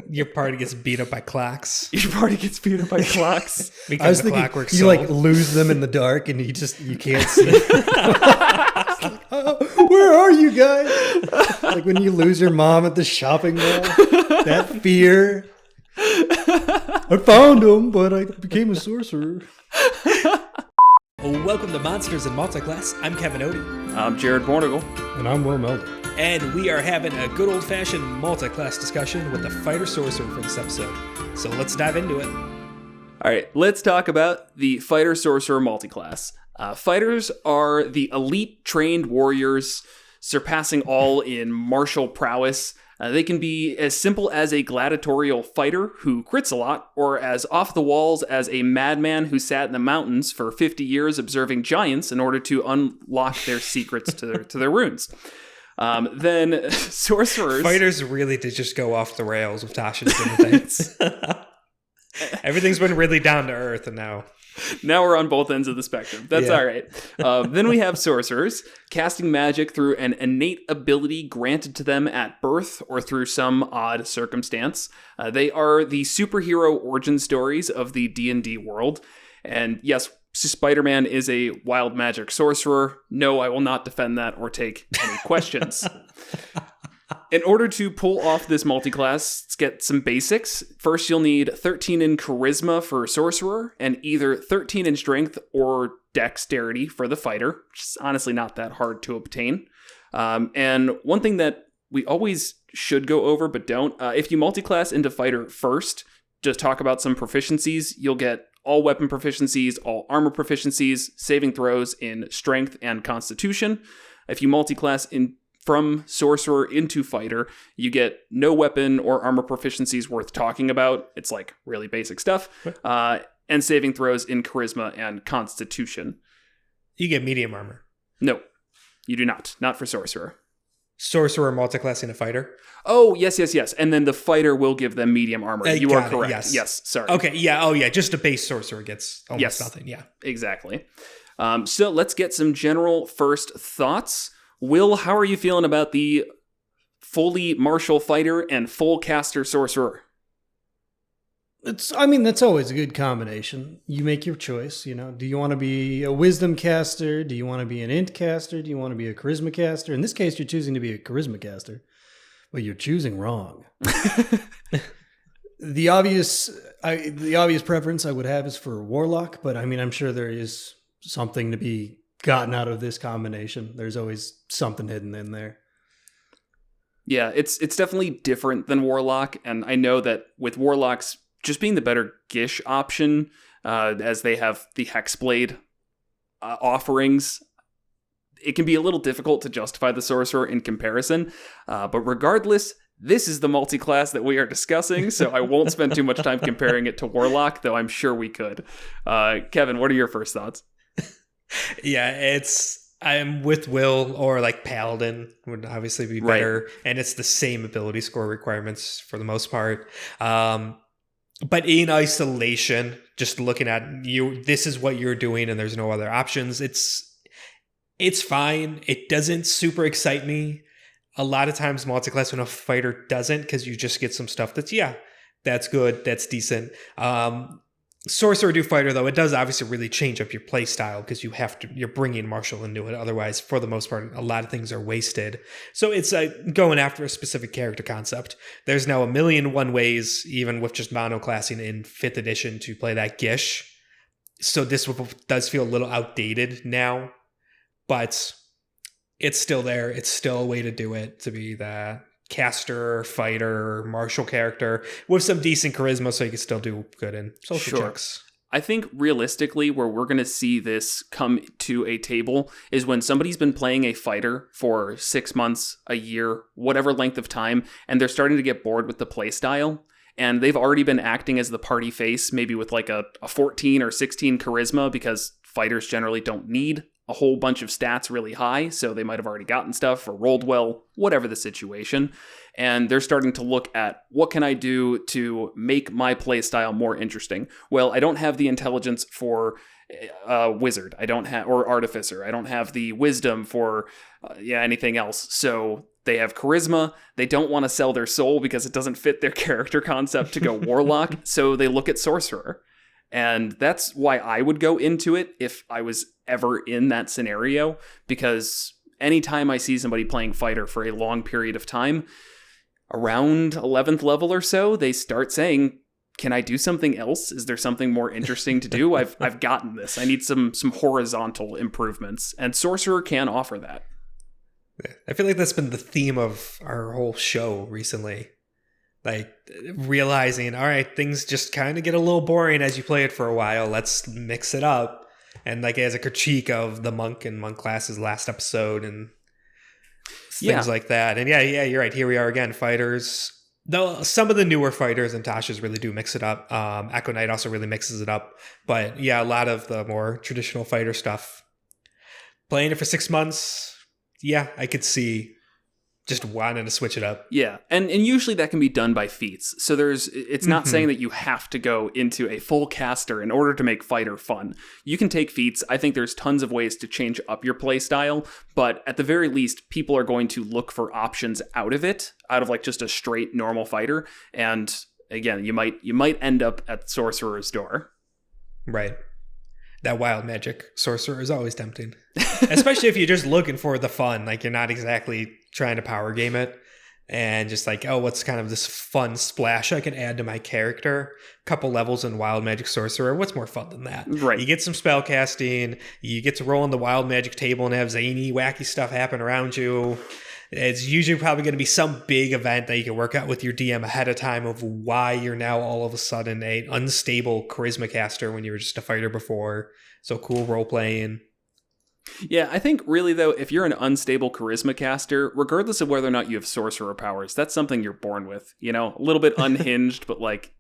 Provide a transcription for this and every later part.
Your party gets beat up by clocks. Your party gets beat up by clocks. Because I was the thinking clockwork you soul. like lose them in the dark and you can't see. Where are you guys? Like when you lose your mom at the shopping mall. That fear. I found him, but I became a sorcerer. Welcome to Monsters Multiclass. I'm Kevin Odie. I'm Jared Bornigal. And I'm Will Melder. And we are having a good old-fashioned multiclass discussion with the Fighter Sorcerer for this episode. So let's dive into it. All right, let's talk about the Fighter Sorcerer multiclass. Fighters are the elite trained warriors, surpassing all in martial prowess. They can be as simple as a gladiatorial fighter who crits a lot, or as off the walls as a madman who sat in the mountains for 50 years observing giants in order to unlock their secrets to their runes. Then sorcerers... Fighters really did just go off the rails with Tasha's things. Everything's been really down to earth, and now we're on both ends of the spectrum. That's Yeah. all right. Then we have sorcerers, casting magic through an innate ability granted to them at birth or through some odd circumstance. They are the superhero origin stories of the D&D world. And yes, Spider-Man is a wild magic sorcerer. No, I will not defend that or take any questions. In order to pull off this multiclass, let's get some basics. First, you'll need 13 in charisma for sorcerer, and either 13 in strength or dexterity for the fighter, which is honestly not that hard to obtain. And one thing that we always should go over but don't, if you multiclass into fighter first, just talk about some proficiencies, you'll get all weapon proficiencies, all armor proficiencies, saving throws in strength and constitution. If you multiclass from sorcerer into fighter, you get no weapon or armor proficiencies worth talking about. It's like really basic stuff. And saving throws in charisma and constitution. you get medium armor. No, you do not. Not for sorcerer. Sorcerer multiclassing a fighter. Oh, yes. And then the fighter will give them medium armor. You are Got it, correct. Yes, sorry. Okay, yeah, oh yeah, just a base sorcerer gets almost Yes. nothing, yeah. Exactly. So let's get some general first thoughts. Will, how are you feeling about the fully martial fighter and full caster sorcerer? That's always a good combination. You make your choice, Do you want to be a wisdom caster? Do you want to be an int caster? Do you want to be a charisma caster? In this case, you're choosing to be a charisma caster, but you're choosing wrong. The obvious preference I would have is for Warlock, but I'm sure there is something to be gotten out of this combination. There's always something hidden in there. Yeah, it's definitely different than Warlock, and I know that with Warlocks just being the better Gish option, as they have the Hexblade offerings, it can be a little difficult to justify the Sorcerer in comparison. But regardless, this is the multi-class that we are discussing, so I won't spend too much time comparing it to Warlock, though I'm sure we could. Kevin, what are your first thoughts? Yeah, I'm with Will, or like Paladin would obviously be better, right. And it's the same ability score requirements for the most part. But in isolation, just looking at you, this is what you're doing and there's no other options. It's fine. It doesn't super excite me. A lot of times multiclass when a fighter doesn't, because you just get some stuff that's good, that's decent. Sorcerer do fighter, though, it does obviously really change up your play style because you're bringing martial into it. Otherwise, for the most part, a lot of things are wasted. So it's going after a specific character concept. There's now 1,000,001 ways, even with just monoclassing in 5th edition, to play that Gish. So this does feel a little outdated now, but it's still there. It's still a way to do it, to be the caster, fighter, martial character with some decent charisma, so you can still do good in social checks. I think realistically where we're going to see this come to a table is when somebody's been playing a fighter for 6 months, a year, whatever length of time, and they're starting to get bored with the play style, and they've already been acting as the party face, maybe with like a 14 or 16 charisma, because fighters generally don't need a whole bunch of stats really high, so they might have already gotten stuff or rolled well, whatever the situation. And they're starting to look at, what can I do to make my play style more interesting? Well, I don't have the intelligence for wizard. I don't have, or artificer. I don't have the wisdom for anything else. So They have charisma. They don't want to sell their soul because it doesn't fit their character concept to go Warlock, so they look at Sorcerer. And that's why I would go into it if I was ever in that scenario, because anytime I see somebody playing Fighter for a long period of time, around 11th level or so, they start saying, can I do something else? Is there something more interesting to do? I've gotten this. I need some horizontal improvements, and Sorcerer can offer that. I feel like that's been the theme of our whole show recently. Like, realizing, all right, things just kind of get a little boring as you play it for a while. Let's mix it up. And like as a critique of the monk and monk classes last episode and things like that. And yeah, you're right. Here we are again, fighters. Though some of the newer fighters and Tasha's really do mix it up. Echo Knight also really mixes it up. But yeah, a lot of the more traditional fighter stuff. Playing it for 6 months, yeah, I could see just wanting to switch it up. Yeah, and usually that can be done by feats. So it's not saying that you have to go into a full caster in order to make Fighter fun. You can take feats. I think there's tons of ways to change up your play style, but at the very least, people are going to look for options out of like just a straight normal fighter. And again, you might end up at Sorcerer's door. Right. That wild magic sorcerer is always tempting. Especially if you're just looking for the fun. Like, you're not exactly trying to power game it. And just like, oh, what's kind of this fun splash I can add to my character? Couple levels in wild magic sorcerer. What's more fun than that? Right. You get some spell casting. You get to roll on the wild magic table and have zany, wacky stuff happen around you. It's usually probably going to be some big event that you can work out with your DM ahead of time of why you're now all of a sudden an unstable charisma caster when you were just a fighter before. So cool role playing. Yeah, I think really though, if you're an unstable charisma caster, regardless of whether or not you have sorcerer powers, that's something you're born with. You know, a little bit unhinged, but like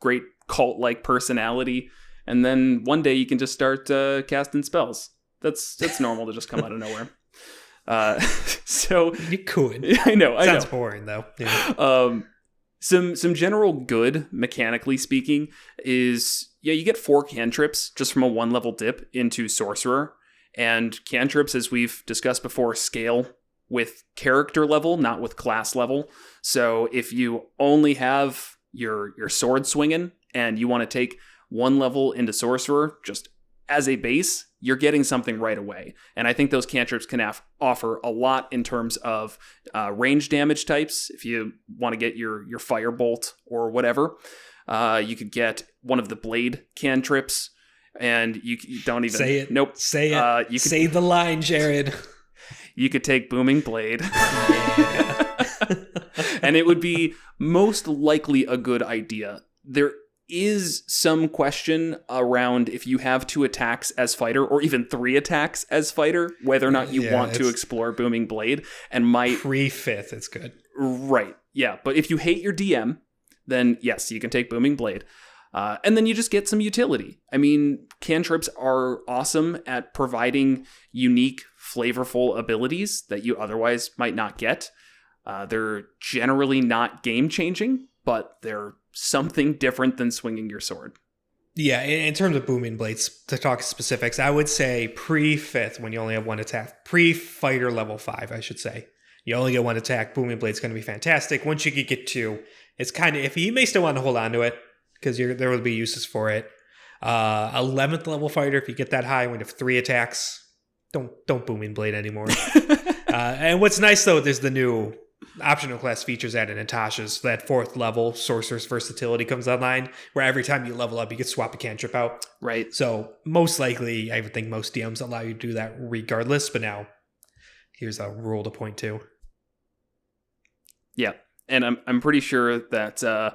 great cult-like personality. And then one day you can just start casting spells. That's normal to just come out of nowhere. So you could. I know. Sounds boring though. Yeah. Some general good, mechanically speaking, is you get 4 cantrips just from a 1-level dip into Sorcerer. And cantrips, as we've discussed before, scale with character level, not with class level. So if you only have your sword swinging and you want to take 1 level into Sorcerer, just as a base, you're getting something right away. And I think those cantrips can offer a lot in terms of range damage types. If you want to get your firebolt or whatever, you could get one of the blade cantrips, and you don't even say it. Nope. Say it. You could say the line, Jared. You could take booming blade. And it would be most likely a good idea. There is some question around if you have 2 attacks as fighter or even 3 attacks as fighter, whether or not you want to explore booming blade. And pre-5th, it's good. Right. Yeah. But if you hate your DM, then yes, you can take booming blade. And then you just get some utility. I mean, cantrips are awesome at providing unique, flavorful abilities that you otherwise might not get. They're generally not game-changing, but they're something different than swinging your sword. Yeah, in terms of booming blades, to talk specifics, I would say pre-5th when you only have 1 attack. Pre-fighter level 5, I should say. You only get 1 attack. Booming blade's going to be fantastic. Once you get 2, it's kind of iffy. You may still want to hold on to it, because there will be uses for it. 11th level fighter, if you get that high when you have 3 attacks, don't booming blade anymore. And what's nice though, there's the new optional class features added in Tasha's. That 4th level sorcerer's versatility comes online, where every time you level up, you can swap a cantrip out. Right. So most likely, I would think most DMs allow you to do that regardless. But now, here's a rule to point to. Yeah, and I'm pretty sure that.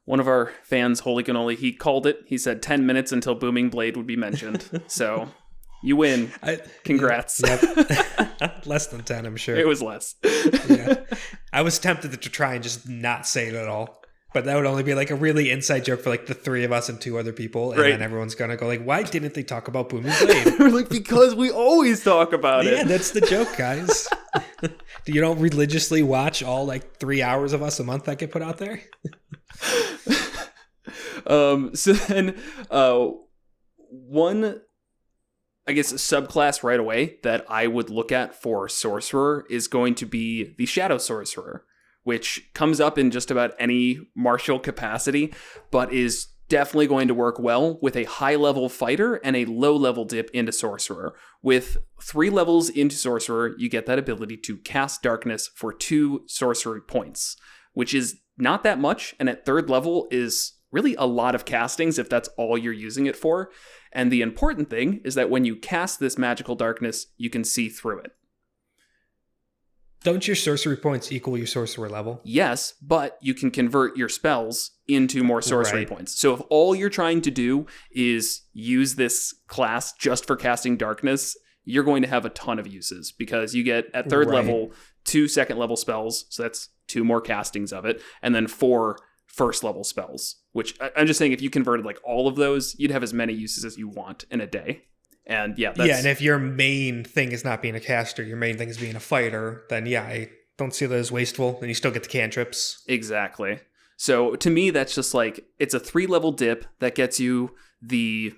One of our fans, Holy Cannoli, he called it. He said 10 minutes until Booming Blade would be mentioned. So you win. Congrats. Yep. Less than 10, I'm sure. It was less. Yeah. I was tempted to try and just not say it at all. But that would only be like a really inside joke for like the 3 of us and 2 other people. And then everyone's going to go like, why didn't they talk about Booming Blade? We're like, because we always talk about it. Yeah, that's the joke, guys. You don't religiously watch all like 3 hours of us a month that get put out there? So then one I guess, a subclass right away that I would look at for Sorcerer is going to be the Shadow Sorcerer, which comes up in just about any martial capacity, but is definitely going to work well with a high-level fighter and a low-level dip into Sorcerer. With 3 levels into Sorcerer, you get that ability to cast Darkness for 2 sorcery points, which is not that much, and at 3rd level is really a lot of castings if that's all you're using it for. And the important thing is that when you cast this magical darkness, you can see through it. Don't your sorcery points equal your sorcerer level? Yes, but you can convert your spells into more sorcery Right. points. So if all you're trying to do is use this class just for casting darkness, you're going to have a ton of uses because you get at 3rd Right. level 2 second level spells, so that's 2 more castings of it, and then 4 first level spells, which I'm just saying if you converted like all of those, you'd have as many uses as you want in a day. And yeah, that's... Yeah, and if your main thing is not being a caster, your main thing is being a fighter, then yeah, I don't see that as wasteful, and you still get the cantrips. Exactly. So to me, that's just like, it's a 3-level dip that gets you a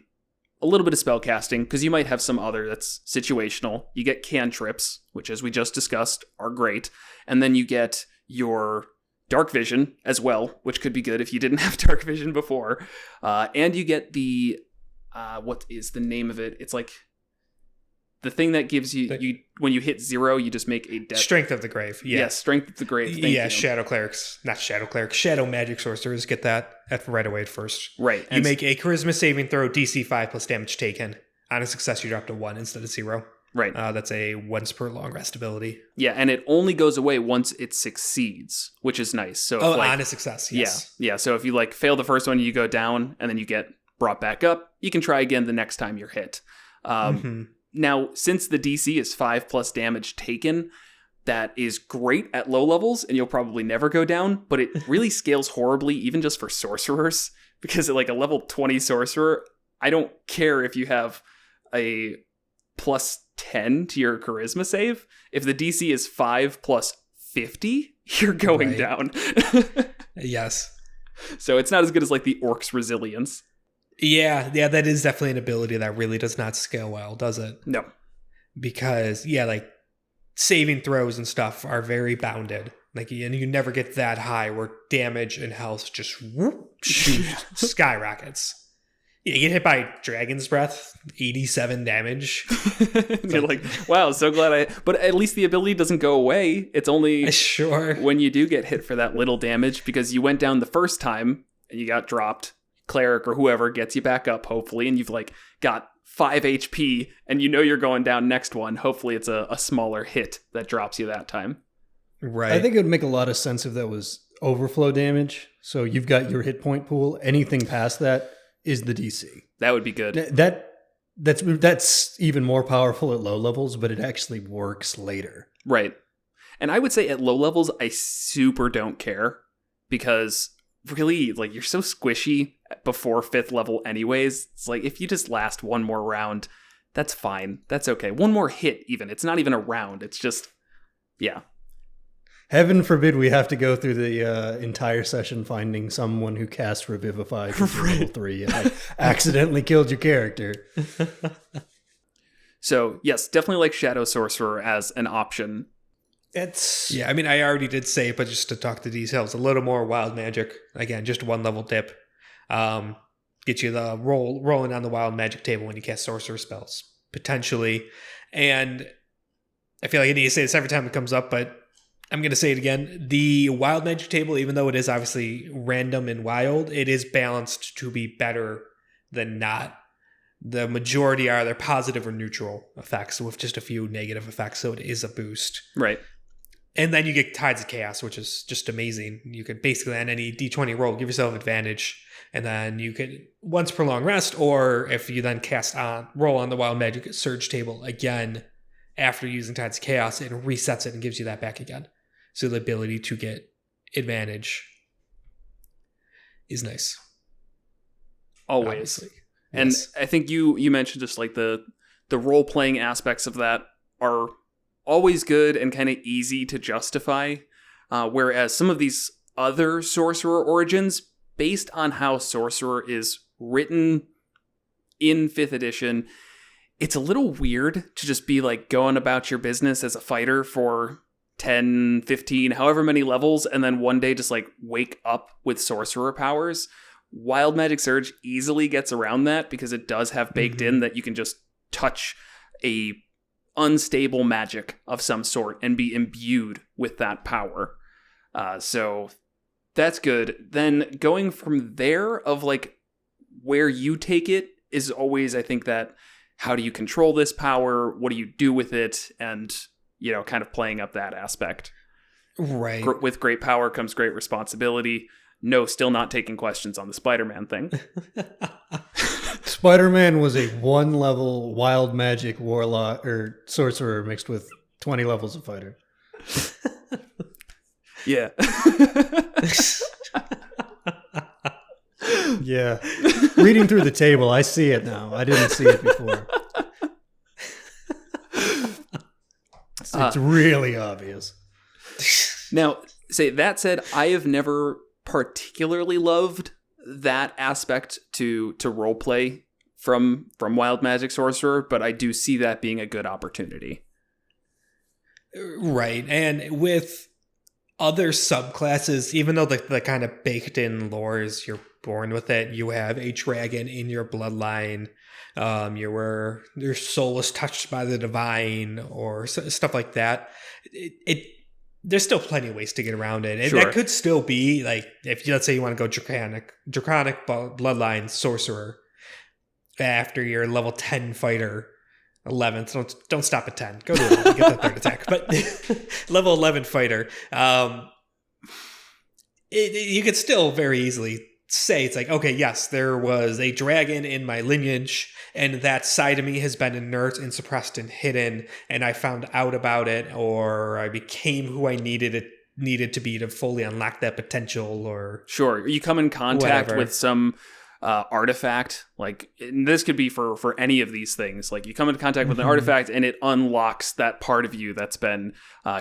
little bit of spell casting, because you might have some other that's situational. You get cantrips, which as we just discussed, are great. And then you get your dark vision as well, which could be good if you didn't have dark vision before. And you get the... what is the name of it? It's like the thing that gives you when you hit 0, you just make a death. Strength of the Grave. Yeah. Yes, Strength of the Grave. Thank you. Shadow clerics. Not shadow clerics. Shadow magic sorcerers get that right away at first. Right. You make a charisma saving throw, DC 5 plus damage taken. On a success, you drop to 1 instead of 0. Right. That's a once per long rest ability. Yeah, and it only goes away once it succeeds, which is nice. So on a success, yes. Yeah. So if you like fail the first one, you go down, and then you get brought back up, you can try again the next time you're hit. Now, since the DC is 5 plus damage taken, that is great at low levels, and you'll probably never go down, but it really scales horribly even just for sorcerers, because at like a level 20 sorcerer, I don't care if you have a plus 10 to your charisma save. If the DC is 5 plus 50, you're going down. Yes. So it's not as good as like the Orc's Resilience. Yeah, that is definitely an ability that really does not scale well, does it? No. Because, like, saving throws and stuff are very bounded. Like, and you never get that high where damage and health just skyrockets. Yeah, you get hit by Dragon's Breath, 87 damage. You're like, wow, so glad But at least the ability doesn't go away. It's only sure when you do get hit for that little damage, because you went down the first time and you got dropped. Cleric or whoever gets you back up, hopefully, and you've like got 5 HP, and you know you're going down next one. Hopefully it's a smaller hit that drops you that time. Right. I think it would make a lot of sense if that was overflow damage. So you've got your hit point pool. Anything past that is the DC. That would be good. That's even more powerful at low levels, but it actually works later. Right. And I would say at low levels, I super don't care, because really, like, you're so squishy before 5th level anyways. It's like, if you just last one more round, that's fine. That's okay. One more hit, even. It's not even a round. It's just, yeah. Heaven forbid we have to go through the entire session finding someone who cast Revivify to level 3 and like, accidentally killed your character. So, yes, definitely like Shadow Sorcerer as an option. I mean, I already did say it, but just to talk the details, a little more wild magic. Again, just 1 level dip. Get you the rolling on the wild magic table when you cast sorcerer spells, potentially. And I feel like I need to say this every time it comes up, but I'm going to say it again. The wild magic table, even though it is obviously random and wild, it is balanced to be better than not. The majority are either positive or neutral effects with just a few negative effects, so it is a boost. Right. And then you get Tides of Chaos, which is just amazing. You could basically, on any D20 roll, give yourself advantage, and then you could once per long rest, or if you then roll on the Wild Magic Surge table again after using Tides of Chaos, it resets it and gives you that back again. So the ability to get advantage is nice. Always. Obviously. And Yes. I think you mentioned just like the role-playing aspects of that are always good and kind of easy to justify, whereas some of these other Sorcerer origins, based on how Sorcerer is written in 5th edition, it's a little weird to just be like going about your business as a fighter for 10, 15, however many levels, and then one day just like wake up with sorcerer powers. Wild Magic Surge easily gets around that because it does have baked in that you can just touch a unstable magic of some sort and be imbued with that power. So that's good. Then going from there of like where you take it is always, I think, that how do you control this power? What do you do with it? And, you know, kind of playing up that aspect. Right. With great power comes great responsibility. No, still not taking questions on the Spider-Man thing. Spider-Man was a 1-level wild magic warlock or sorcerer mixed with 20 levels of fighter. Yeah. Yeah. Reading through the table, I see it now. I didn't see it before. It's really obvious. Now, that said, I have never particularly loved that aspect to roleplay from Wild Magic Sorcerer, but I do see that being a good opportunity. Right. And with other subclasses, even though the kind of baked in lore is you're born with it, you have a dragon in your bloodline, your soul is touched by the divine, or stuff like that. There's still plenty of ways to get around it. And that could still be, like, if let's say you want to go Draconic Bloodline Sorcerer after your level 10 fighter, 11th. Don't stop at 10. Go to 11, get that third attack. But level 11 fighter, you could still very easily say, it's like, okay, yes, there was a dragon in my lineage, and that side of me has been inert and suppressed and hidden, and I found out about it, or I became who I needed to be to fully unlock that potential, or sure, you come in contact whatever. with some artifact, like, and this could be for any of these things, like you come into contact with an artifact and it unlocks that part of you that's been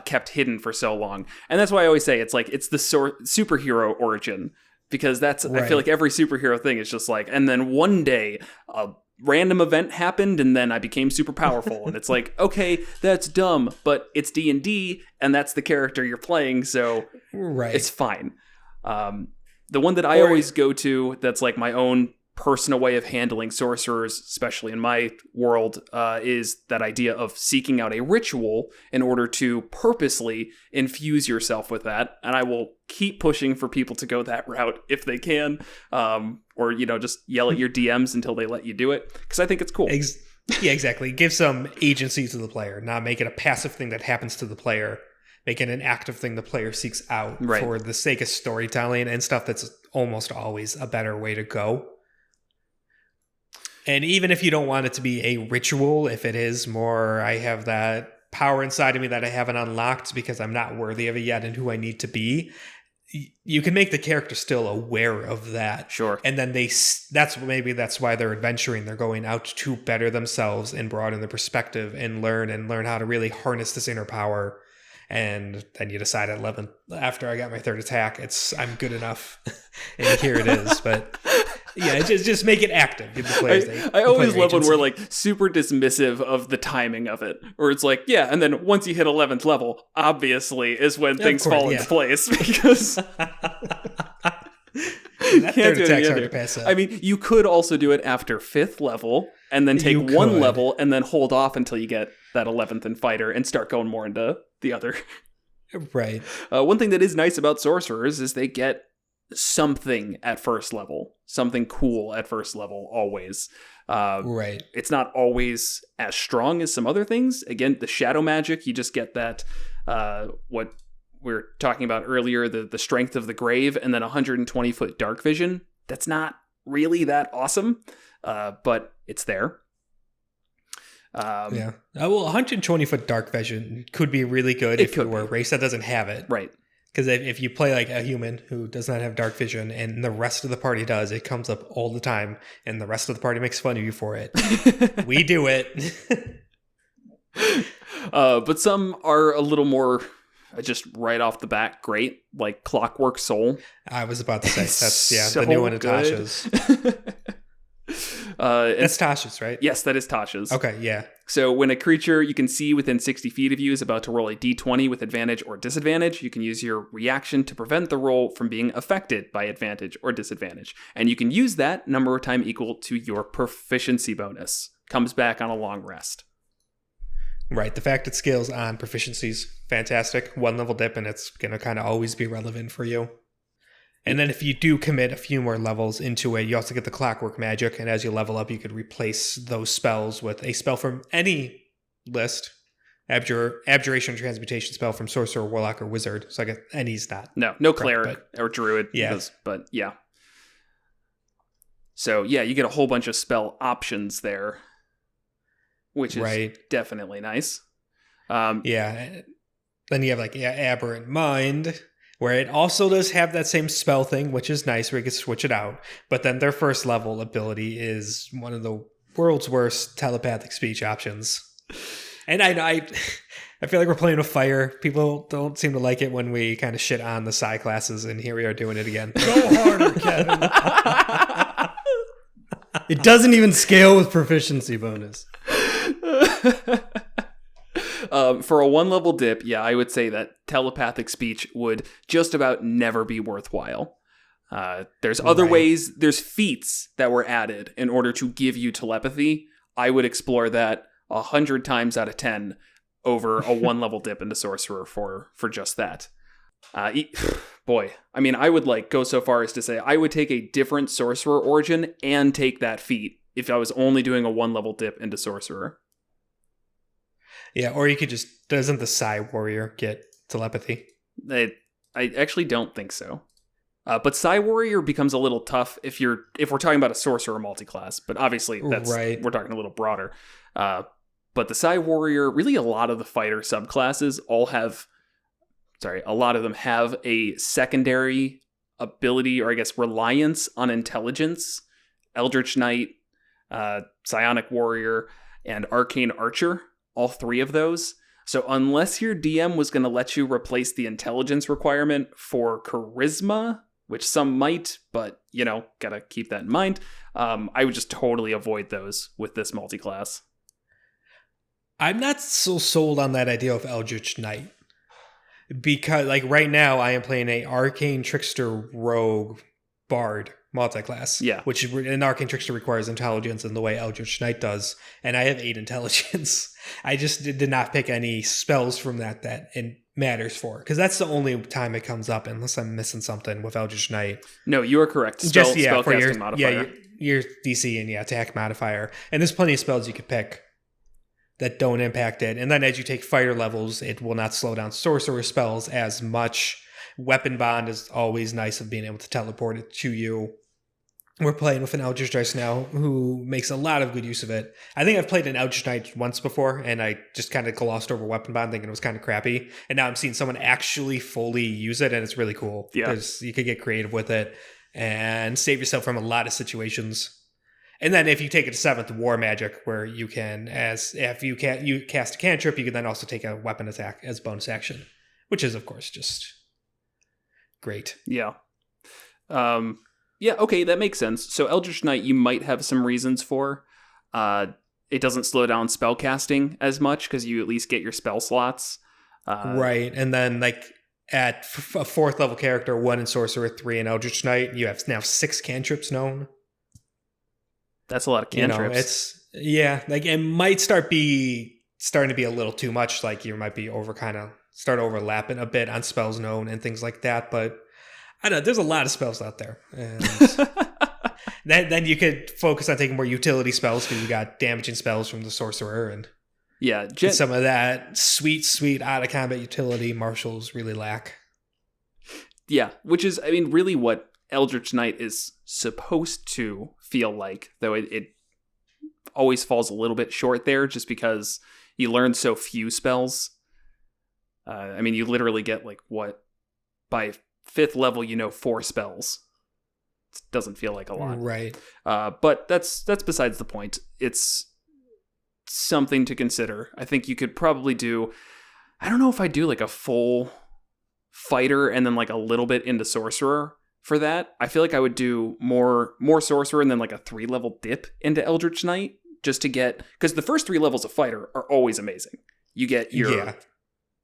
kept hidden for so long. And that's why I always say it's like it's the superhero origin, because that's right. I feel like every superhero thing is just like, and then one day a random event happened and then I became super powerful. And it's like, okay, that's dumb, but it's D&D and that's the character you're playing, so it's fine. The one that I always go to that's like my own personal way of handling sorcerers, especially in my world, is that idea of seeking out a ritual in order to purposely infuse yourself with that. And I will keep pushing for people to go that route if they can, or, you know, just yell at your DMs until they let you do it, because I think it's cool. Yeah, exactly. Give some agency to the player, not make it a passive thing that happens to the player. Make it an active thing the player seeks out for the sake of storytelling and stuff. That's almost always a better way to go. And even if you don't want it to be a ritual, if it is more, I have that power inside of me that I haven't unlocked because I'm not worthy of it yet and who I need to be, you can make the character still aware of that. Sure. And then that's why they're adventuring. They're going out to better themselves and broaden their perspective and learn how to really harness this inner power. And then you decide at 11, after I got my third attack, I'm good enough. And here it is. But yeah, just make it active. Give the players I always love when we're like super dismissive of the timing of it, where it's like, yeah, and then once you hit 11th level, obviously is when things fall into place, because that third attack's hard to pass up. I mean, you could also do it after 5th level and then take one level and then hold off until you get that 11th in fighter and start going more into the other. Right. One thing that is nice about sorcerers is they get something at first level, something cool at first level, always. Right. It's not always as strong as some other things. Again, the shadow magic, you just get that, what we were talking about earlier, the strength of the grave, and then 120-foot dark vision. That's not really that awesome, but it's there. Yeah. Well, 120-foot dark vision could be really good if you were a race that doesn't have it. Right. Because if you play like a human who does not have dark vision and the rest of the party does, it comes up all the time and the rest of the party makes fun of you for it. We do it. But some are a little more just right off the bat great, like Clockwork Soul. I was about to say, that's so the new one, Natasha's. That's Tasha's, right? Yes, that is Tasha's. Okay, yeah. So when a creature you can see within 60 feet of you is about to roll a d20 with advantage or disadvantage, you can use your reaction to prevent the roll from being affected by advantage or disadvantage. And you can use that number of time equal to your proficiency bonus. Comes back on a long rest. Right. The fact it scales on proficiencies, fantastic. 1 level dip, and it's going to kind of always be relevant for you. And then if you do commit a few more levels into it, you also get the clockwork magic. And as you level up, you could replace those spells with a spell from any list. Abjuration or transmutation spell from sorcerer, warlock, or wizard. So I guess any's not. No cleric or druid. Yeah. But yeah. So yeah, you get a whole bunch of spell options there, which is definitely nice. Yeah. Then you have like Aberrant Mind, where it also does have that same spell thing, which is nice, where you can switch it out. But then their first level ability is one of the world's worst telepathic speech options. And I feel like we're playing with fire. People don't seem to like it when we kind of shit on the psi classes, and here we are doing it again. Go harder, Kevin. It doesn't even scale with proficiency bonus. For a 1 level dip, yeah, I would say that telepathic speech would just about never be worthwhile. There's other ways, there's feats that were added in order to give you telepathy. I would explore that 100 times out of 10 over a 1 level dip into sorcerer for just that. Boy, I mean, I would go so far as to say I would take a different sorcerer origin and take that feat if I was only doing a 1 level dip into sorcerer. Yeah, or you could just, doesn't the Psi Warrior get telepathy? I actually don't think so. But Psi Warrior becomes a little tough if we're talking about a sorcerer multiclass, but obviously that's we're talking a little broader. But the Psi Warrior, really a lot of the fighter subclasses a lot of them have a secondary ability, or I guess reliance on intelligence. Eldritch Knight, Psionic Warrior, and Arcane Archer. All 3 of those. So unless your DM was going to let you replace the intelligence requirement for charisma, which some might, but, gotta keep that in mind, I would just totally avoid those with this multiclass. I'm not so sold on that idea of Eldritch Knight. Because, right now, I am playing a Arcane Trickster Rogue Bard multiclass. Yeah. Which an Arcane Trickster requires intelligence in the way Eldritch Knight does. And I have 8 intelligence. I just did not pick any spells from that it matters for. Because that's the only time it comes up, unless I'm missing something with Eldritch Knight. No, you are correct. Spellcasting modifier. Your DC and attack modifier. And there's plenty of spells you could pick that don't impact it. And then as you take fighter levels, it will not slow down sorcerer spells as much. Weapon Bond is always nice of being able to teleport it to you. We're playing with an Eldritch Knight now who makes a lot of good use of it. I think I've played an Eldritch Knight once before, and I just kind of glossed over Weapon Bond thinking it was kind of crappy. And now I'm seeing someone actually fully use it, and it's really cool. Yeah. You could get creative with it and save yourself from a lot of situations. And then if you take it to 7th, War Magic, where you can, you cast a cantrip, you can then also take a weapon attack as bonus action, which is, of course, just great. Yeah. Yeah, okay, that makes sense. So Eldritch Knight, you might have some reasons for. It doesn't slow down spell casting as much because you at least get your spell slots. Right, and then at a 4th level character, 1 in Sorcerer, 3 in Eldritch Knight, you have now 6 cantrips known. That's a lot of cantrips. It might starting to be a little too much. You might be start overlapping a bit on spells known and things like that. But I don't know. There's a lot of spells out there, and then you could focus on taking more utility spells because you got damaging spells from the sorcerer and some of that sweet out of combat utility marshals really lack. Yeah, which is really what Eldritch Knight is supposed to feel like, though it always falls a little bit short there just because you learn so few spells. You literally get by 5th level 4 spells. It doesn't feel like a lot. Right. But that's besides the point. It's something to consider. I think you could probably do, I don't know if I do a full fighter and then a little bit into sorcerer for that. I feel like I would do more Sorcerer and then like a 3-level dip into Eldritch Knight just to get... Because the first 3 levels of Fighter are always amazing. You get your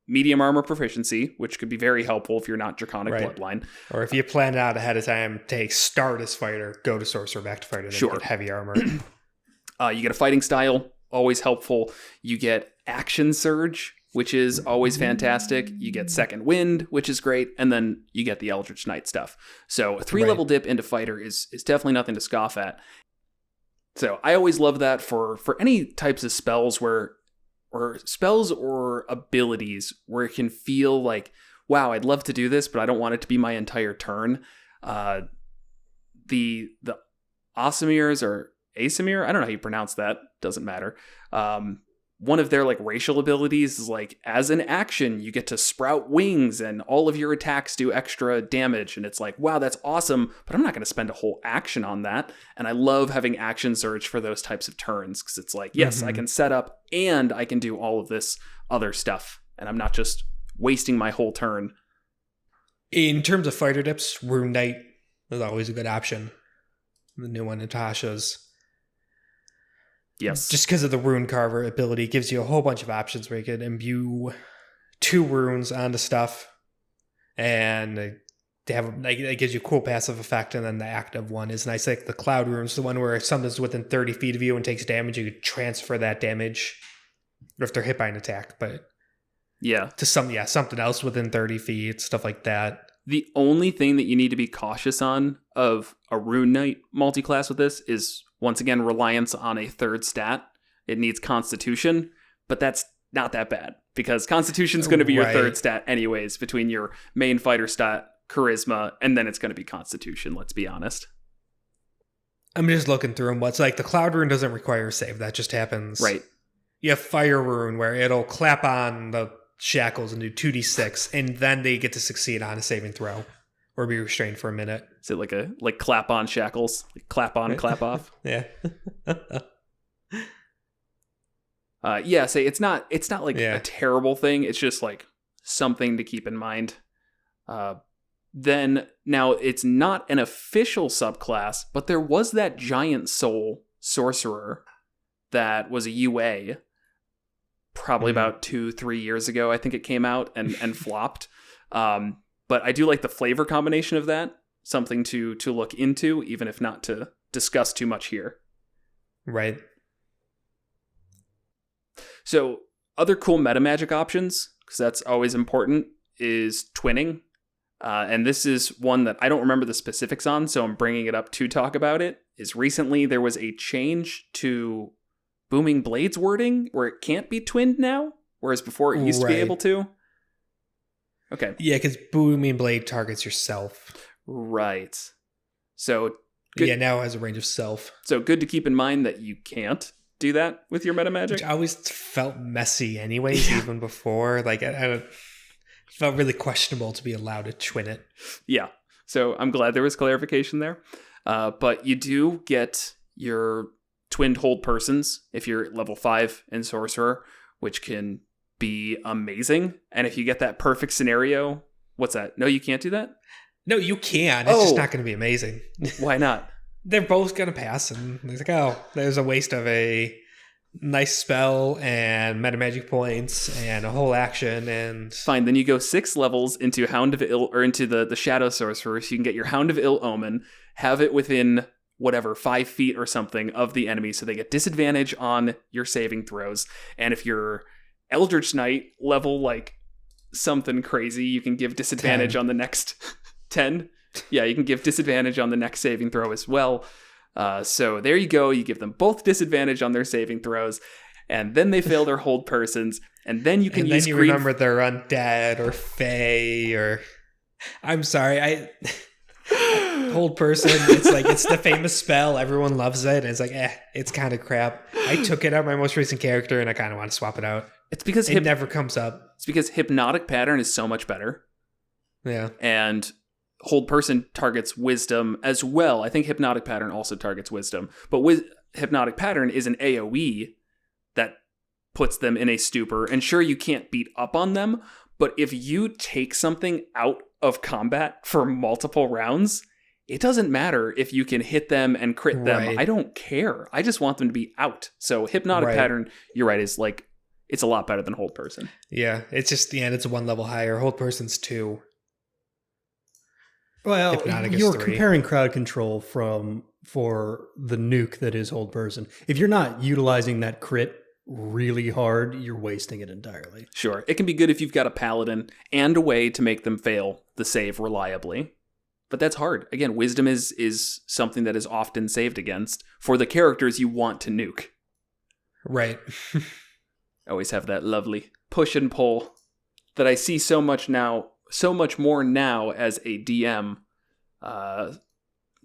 medium armor proficiency, which could be very helpful if you're not Draconic Bloodline. Or if you plan it out ahead of time, start as Fighter, go to Sorcerer, back to Fighter, then get heavy armor. You get a fighting style, always helpful. You get Action Surge, which is always fantastic. You get Second Wind, which is great. And then you get the Eldritch Knight stuff. So a 3-level dip into Fighter is definitely nothing to scoff at. So I always love that for any types of spells or abilities where it can feel like, wow, I'd love to do this, but I don't want it to be my entire turn. The Asamirs or Asamir, I don't know how you pronounce that, doesn't matter. One of their like racial abilities is like, as an action, you get to sprout wings and all of your attacks do extra damage. And it's like, wow, that's awesome, but I'm not going to spend a whole action on that. And I love having Action Surge for those types of turns because it's like, yes, I can set up and I can do all of this other stuff. And I'm not just wasting my whole turn. In terms of Fighter dips, Rune Knight is always a good option. The new one, Natasha's. Yes. Just because of the Rune Carver ability, gives you a whole bunch of options where you can imbue 2 runes onto stuff, and they have like it gives you a cool passive effect, and then the active one is nice. Like the Cloud Rune's the one where if something's within 30 feet of you and takes damage, you could transfer that damage, or if they're hit by an attack, but to something else within 30 feet, stuff like that. The only thing that you need to be cautious on of a Rune Knight multiclass with this is, once again, reliance on a 3rd stat. It needs Constitution, but that's not that bad because Constitution's going to be your 3rd stat anyways between your main fighter stat, Charisma, and then it's going to be Constitution, let's be honest. I'm just looking through them. What's like the Cloud Rune doesn't require a save. That just happens. Right. You have Fire Rune where it'll clap on the shackles and do 2d6, and then they get to succeed on a saving throw or be restrained for a minute. Is it like clap on shackles? Like clap on, clap off? Yeah. Say it's not like a terrible thing. It's just like something to keep in mind. Then now it's not an official subclass, but there was that Giant Soul Sorcerer that was a UA probably about 2-3 years ago. I think it came out and flopped. But I do like the flavor combination of that. Something to look into, even if not to discuss too much here. Right. So other cool meta magic options, because that's always important, is twinning. And this is one that I don't remember the specifics on, so I'm bringing it up to talk about it. Is recently there was a change to Booming Blades wording where it can't be twinned now, whereas before it used to be able to. Okay. Yeah, because Booming Blade targets yourself. Right. So good. Yeah, now it has a range of self. So good to keep in mind that you can't do that with your meta magic. Which always felt messy anyways, even before. Like, I felt really questionable to be allowed to twin it. Yeah. So I'm glad there was clarification there. But you do get your twinned hold persons if you're level 5 in Sorcerer, which can be amazing. And if you get that perfect scenario, what's that? No, you can't do that? No, you can. It's just not going to be amazing. Why not? They're both going to pass, and it's like, oh, there's a waste of a nice spell and meta magic points and a whole action. And fine, then you go 6 levels into Hound of Ill, or into the Shadow Sorcerer, so you can get your Hound of Ill Omen, have it within whatever 5 feet or something of the enemy, so they get disadvantage on your saving throws. And if you're Eldritch Knight level like something crazy, you can give disadvantage 10. on the next 10. Yeah, you can give disadvantage on the next saving throw as well. So there you go. You give them both disadvantage on their saving throws, and then they fail their hold persons, and then you can use. Then you remember they're undead or fey or. I'm sorry, hold person. It's like it's the famous spell. Everyone loves it. And it's like, it's kind of crap. I took it out my most recent character, and I kind of want to swap it out. It's because it never comes up. It's because Hypnotic Pattern is so much better. Yeah, and hold person targets wisdom as well. I think Hypnotic Pattern also targets wisdom, but with Hypnotic Pattern is an AoE that puts them in a stupor. And sure, you can't beat up on them, but if you take something out of combat for multiple rounds, it doesn't matter if you can hit them and crit them. Right. I don't care. I just want them to be out. So hypnotic Right. pattern, you're right, is like, it's a lot better than hold person. Yeah, it's just the end. It's one level higher. Hold person's 2. Well, Hypnotic is you're 3. comparing crowd control for the nuke that is hold person. If you're not utilizing that crit really hard, you're wasting it entirely. Sure. It can be good if you've got a paladin and a way to make them fail the save reliably. But that's hard. Again, wisdom is something that is often saved against for the characters you want to nuke. Right. Always have that lovely push and pull that I see so much more now as a DM.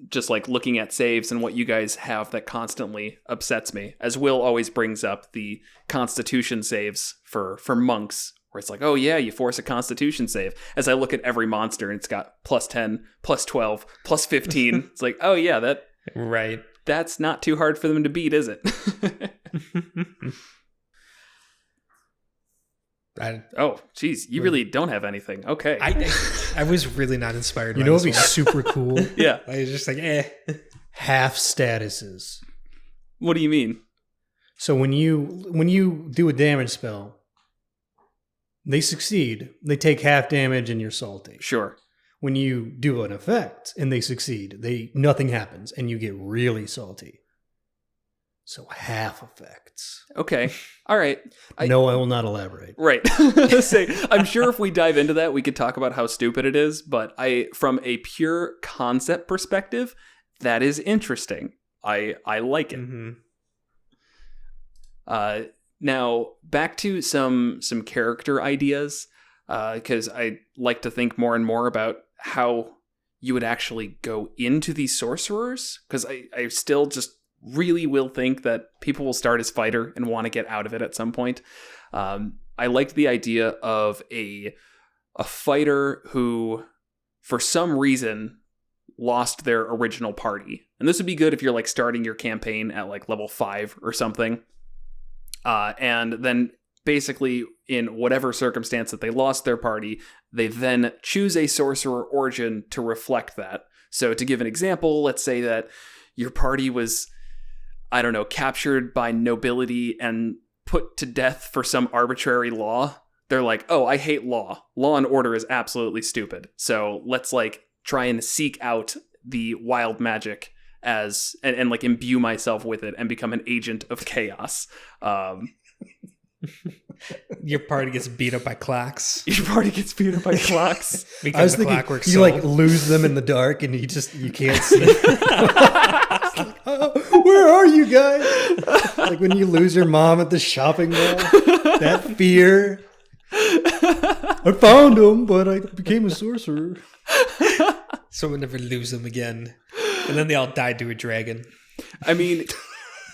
Just like looking at saves and what you guys have that constantly upsets me. As Will always brings up the Constitution saves for monks, where it's like, oh yeah, you force a Constitution save. As I look at every monster and it's got +10, +12, +15. It's like, oh yeah, Right. that's not too hard for them to beat, is it? Oh, geez, you really don't have anything. Okay. I was really not inspired. You by know this what'd be one. super cool? Yeah. I was just like, eh. Half statuses. What do you mean? So when you do a damage spell, they succeed. They take half damage and you're salty. Sure. When you do an effect and they succeed, nothing happens and you get really salty. So half effects. Okay. All right. No, I will not elaborate. Right. I'm sure if we dive into that, we could talk about how stupid it is, but from a pure concept perspective, that is interesting. I like it. Mm-hmm. Now, back to some character ideas, because I like to think more and more about how you would actually go into these sorcerers, because I still just really will think that people will start as fighter and want to get out of it at some point. I liked the idea of a fighter who, for some reason, lost their original party. And this would be good if you're like starting your campaign at like level 5 or something. And then basically in whatever circumstance that they lost their party, they then choose a sorcerer origin to reflect that. So to give an example, let's say that your party was, I don't know, captured by nobility and put to death for some arbitrary law. They're like, oh, I hate law. Law and order is absolutely stupid. So let's like try and seek out the wild magic and like imbue myself with it and become an agent of chaos. Your party gets beat up by clocks. Your party gets beat up by clocks. I was thinking you like lose them in the dark and you can't see. Where are you guys? Like when you lose your mom at the shopping mall. That fear. I found them, but I became a sorcerer. So we'll never lose them again. And then they all died to a dragon. I mean,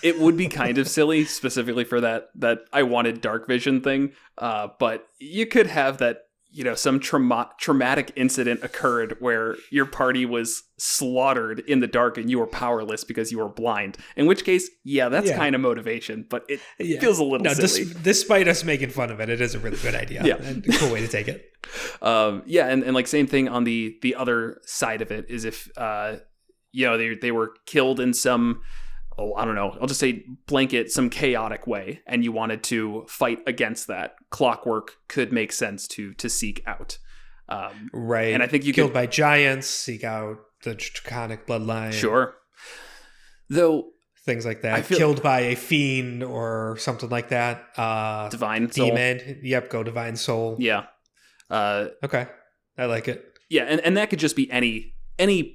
it would be kind of silly, specifically for that I wanted dark vision thing. But you could have that, some traumatic incident occurred where your party was slaughtered in the dark and you were powerless because you were blind. In which case, that's kind of motivation, but it feels a little silly. Despite us making fun of it, it is a really good idea. Yeah. And a cool way to take it. And like same thing on the other side of it is if, they were killed in some, I don't know, I'll just say blanket, some chaotic way, and you wanted to fight against that. Clockwork could make sense to seek out. Right. And I think you killed by giants, seek out the Draconic Bloodline. Sure. Though things like that. Killed by a fiend or something like that. Divine Soul. Demon. Yep, go Divine Soul. Yeah. Okay. I like it. Yeah, and that could just be any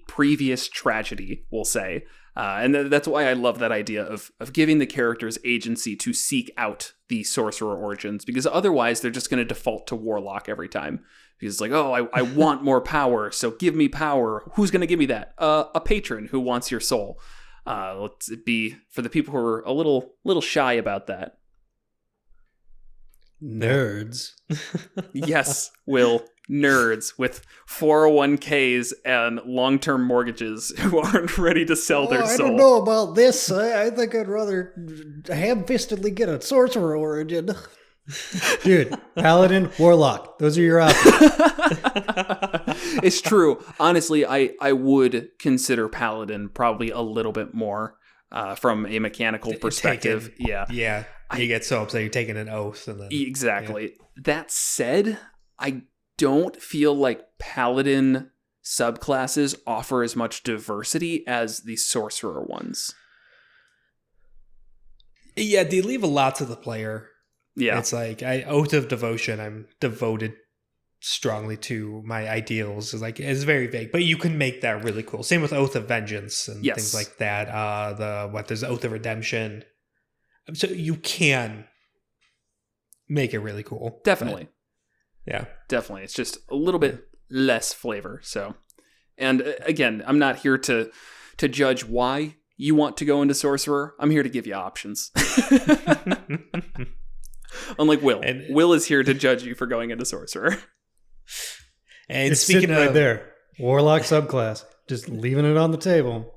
previous tragedy, we'll say. And that's why I love that idea of giving the characters agency to seek out the sorcerer origins, because otherwise they're just going to default to Warlock every time. Because it's like, oh, I want more power, so give me power. Who's going to give me that? A patron who wants your soul. Let's be for the people who are a little shy about that. Nerds. Yes, Will. Nerds with 401ks and long-term mortgages who aren't ready to sell their soul. I don't know about this. I think I'd rather ham-fistedly get a sorcerer origin. Dude, Paladin, Warlock. Those are your options. It's true. Honestly, I would consider Paladin probably a little bit more from a mechanical perspective. Yeah. You get so upset you're taking an oath. And then, exactly. Yeah. That said, I don't feel like Paladin subclasses offer as much diversity as the Sorcerer ones. Yeah, they leave a lot to the player. Yeah. It's like, Oath of Devotion, I'm devoted strongly to my ideals. It's very vague, but you can make that really cool. Same with Oath of Vengeance and things like that. There's Oath of Redemption. So you can make it really cool. Definitely. Yeah. Definitely. It's just a little bit less flavor. So, and again, I'm not here to judge why you want to go into Sorcerer. I'm here to give you options. Unlike Will. Will is here to judge you for going into Sorcerer. And it's speaking sitting of right there, Warlock subclass, just leaving it on the table.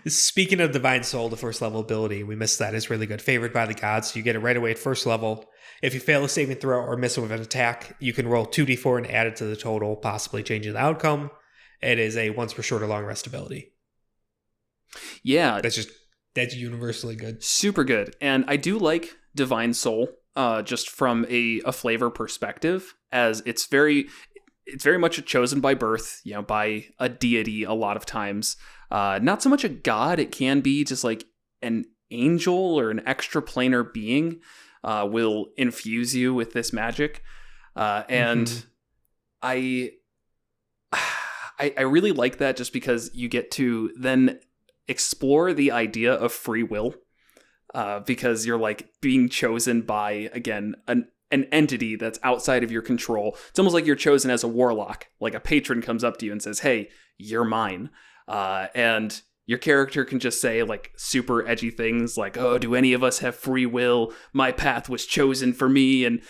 Speaking of Divine Soul, the first level ability, we missed that. It's really good. Favored by the gods. You get it right away at first level. If you fail a saving throw or miss with an attack, you can roll 2d4 and add it to the total, possibly changing the outcome. It is a once per short or long rest ability. Yeah. That's universally good. Super good. And I do like Divine Soul, just from a flavor perspective, as it's very much chosen by birth, by a deity a lot of times. Not so much a god, it can be just like an angel or an extraplanar being will infuse you with this magic. And I really like that just because you get to then explore the idea of free will, because you're like being chosen by, again, an entity that's outside of your control. It's almost like you're chosen as a warlock. Like a patron comes up to you and says, "Hey, you're mine." And your character can just say like super edgy things like, "Oh, do any of us have free will? My path was chosen for me." And,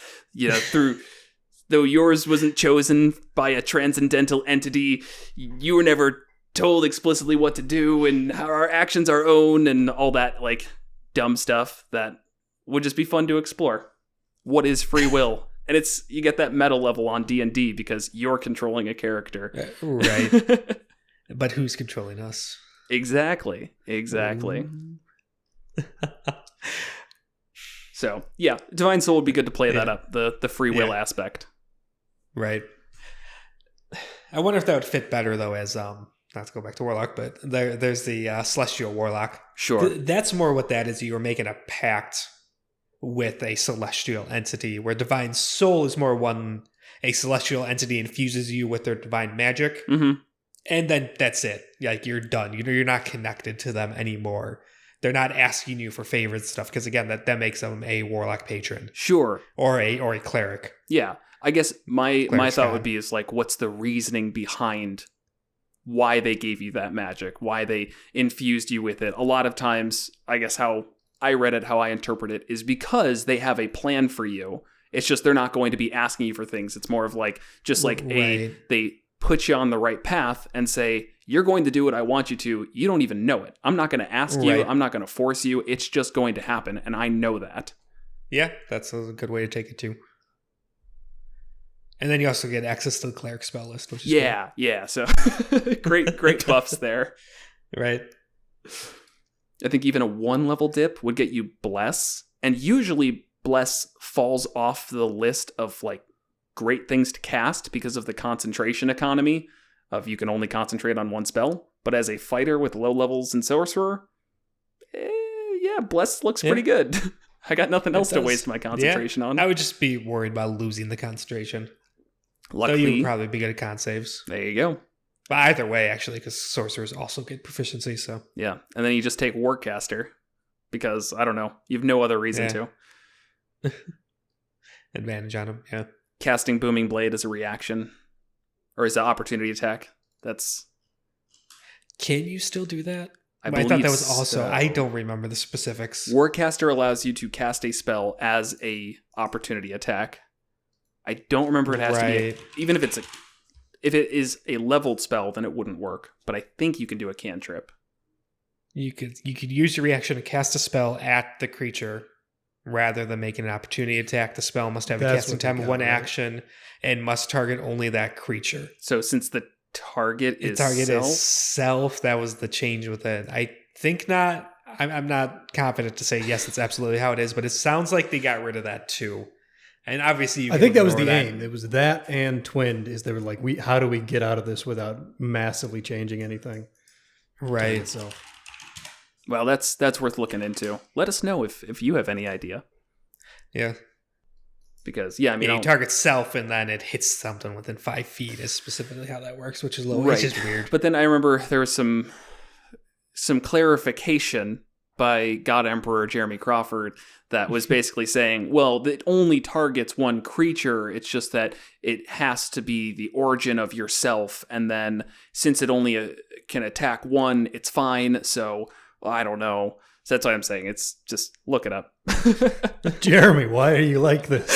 though yours wasn't chosen by a transcendental entity, you were never told explicitly what to do, and how our actions are owned, and all that like dumb stuff that would just be fun to explore. What is free will? And you get that meta level on D&D because you're controlling a character. Right. But who's controlling us? Exactly. So, yeah, Divine Soul would be good to play that up, the free will aspect. Right. I wonder if that would fit better, though, as, not to go back to Warlock, but there's the Celestial Warlock. Sure. That's more what that is. You're making a pact with a celestial entity, where Divine Soul is more a celestial entity infuses you with their divine magic. Mm-hmm. And then that's it. Like, you're done. You're not connected to them anymore. They're not asking you for favors and stuff, because again, that makes them a warlock patron. Sure. Or a cleric. Yeah. I guess my thought would be is like, what's the reasoning behind why they gave you that magic, why they infused you with it? A lot of times, I guess how I read it, how I interpret it, is because they have a plan for you. It's just they're not going to be asking you for things. It's more of like, just like they put you on the right path and say, you're going to do what I want you to. You don't even know it. I'm not going to ask you. I'm not going to force you. It's just going to happen. And I know that. Yeah, that's a good way to take it too. And then you also get access to the cleric spell list, which is cool. Yeah. So great buffs there. Right. I think even a 1-level dip would get you Bless. And usually Bless falls off the list of like great things to cast because of the concentration economy of you can only concentrate on one spell. But as a fighter with low levels in Sorcerer, Bless looks pretty good. I got nothing else to waste my concentration on. I would just be worried about losing the concentration. Luckily, so you would probably be good at con saves. There you go. But either way, actually, because Sorcerers also get proficiency, so. Yeah, and then you just take Warcaster, because, I don't know, you have no other reason to. Advantage on them, yeah. Casting Booming Blade as a reaction, or as an opportunity attack. Can you still do that? I thought that was also, so. I don't remember the specifics. Warcaster allows you to cast a spell as a opportunity attack. I don't remember it has to be, even if it is a leveled spell, then it wouldn't work. But I think you can do a cantrip. You could use your reaction to cast a spell at the creature, rather than making an opportunity attack. The spell must have a That's casting what they time of got, 1 right? action and must target only that creature. So since the target The is target self, is self. That was the change with it. I think not. I'm not confident to say yes, that's absolutely how it is, but it sounds like they got rid of that too. And obviously, you I can think that was ignore the aim. It was that and twinned. Is they were like, how do we get out of this without massively changing anything? Right. Itself. well, that's worth looking into. Let us know if you have any idea. Yeah. Because yeah, I mean, You target self and then it hits something within 5 feet is specifically how that works, which is a little right. It's just weird. But then I remember there was some clarification by God Emperor Jeremy Crawford that was basically saying, well, it only targets one creature. It's just that it has to be the origin of yourself. And then since it only can attack one, it's fine. So well, I don't know. So that's why I'm saying it's just look it up. Jeremy, why are you like this?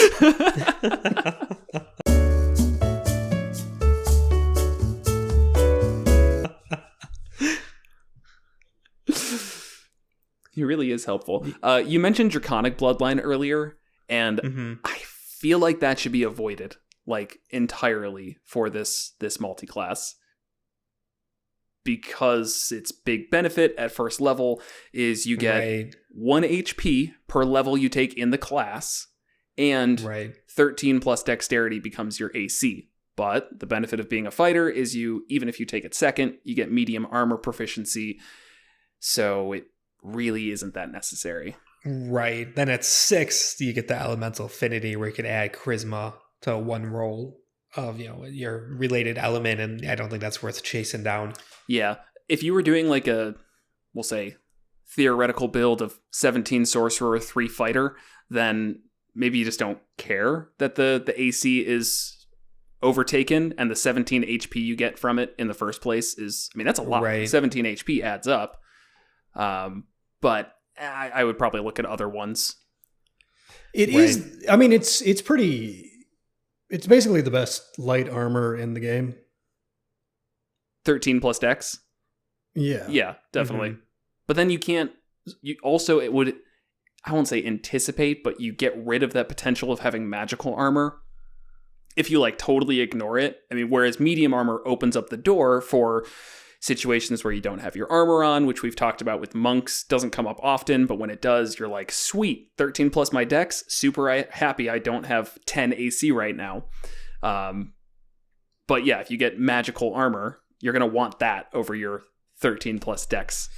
He really is helpful. You mentioned Draconic Bloodline earlier, and I feel like that should be avoided, like entirely for this multi-class, because its big benefit at first level is you get 1 HP per level you take in the class, and 13 plus dexterity becomes your AC. But the benefit of being a fighter is even if you take it second, you get medium armor proficiency. So it really isn't that necessary. Right. Then at 6, you get the elemental affinity where you can add charisma to 1 roll of your related element, and I don't think that's worth chasing down. Yeah. If you were doing like a, we'll say, theoretical build of 17 sorcerer, 3 fighter, then maybe you just don't care that the AC is overtaken and the 17 HP you get from it in the first place is, I mean, that's a lot. Right. 17 HP adds up. But I would probably look at other ones. It is. I mean, it's pretty. It's basically the best light armor in the game. 13 plus dex. Yeah. Yeah, definitely. But then you can't. You also it would. I won't say anticipate, but you get rid of that potential of having magical armor if you like totally ignore it. I mean, whereas medium armor opens up the door for situations where you don't have your armor on, which we've talked about with monks, doesn't come up often, but when it does, you're like, sweet, 13 plus my dex, super happy I don't have 10 AC right now. But yeah, if you get magical armor, you're going to want that over your 13 plus dex.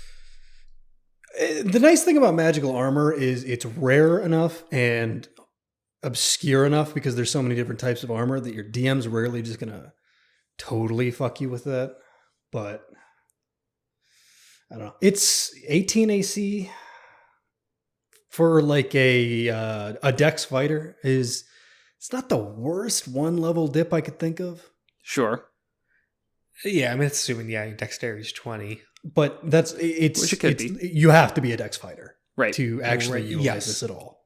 The nice thing about magical armor is it's rare enough and obscure enough because there's so many different types of armor that your DM's rarely just going to totally fuck you with that. But I don't know. It's 18 AC for like a Dex fighter it's not the worst 1 level dip I could think of. Sure. Yeah, I mean, it's assuming dexterity is 20. But Which it could be. You have to be a Dex fighter to actually utilize this at all.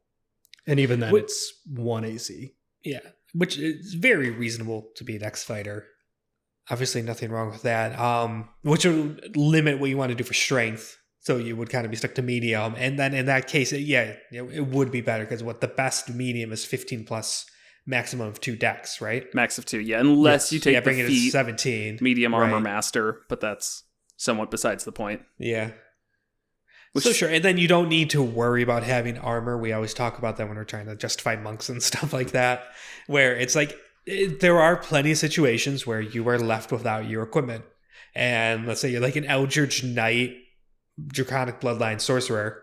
And even then, it's 1 AC. Yeah, which is very reasonable to be a Dex fighter. Obviously, nothing wrong with that. Which would limit what you want to do for strength. So you would kind of be stuck to medium. And then in that case, it would be better because the best medium is 15 plus maximum of 2 dex, right? Max of 2, yeah. Unless you take bring the it feat, to 17. medium armor master, but that's somewhat besides the point. Yeah. So sure, and then you don't need to worry about having armor. We always talk about that when we're trying to justify monks and stuff like that, where it's like, there are plenty of situations where you are left without your equipment. And let's say you're like an Eldritch Knight, Draconic Bloodline Sorcerer.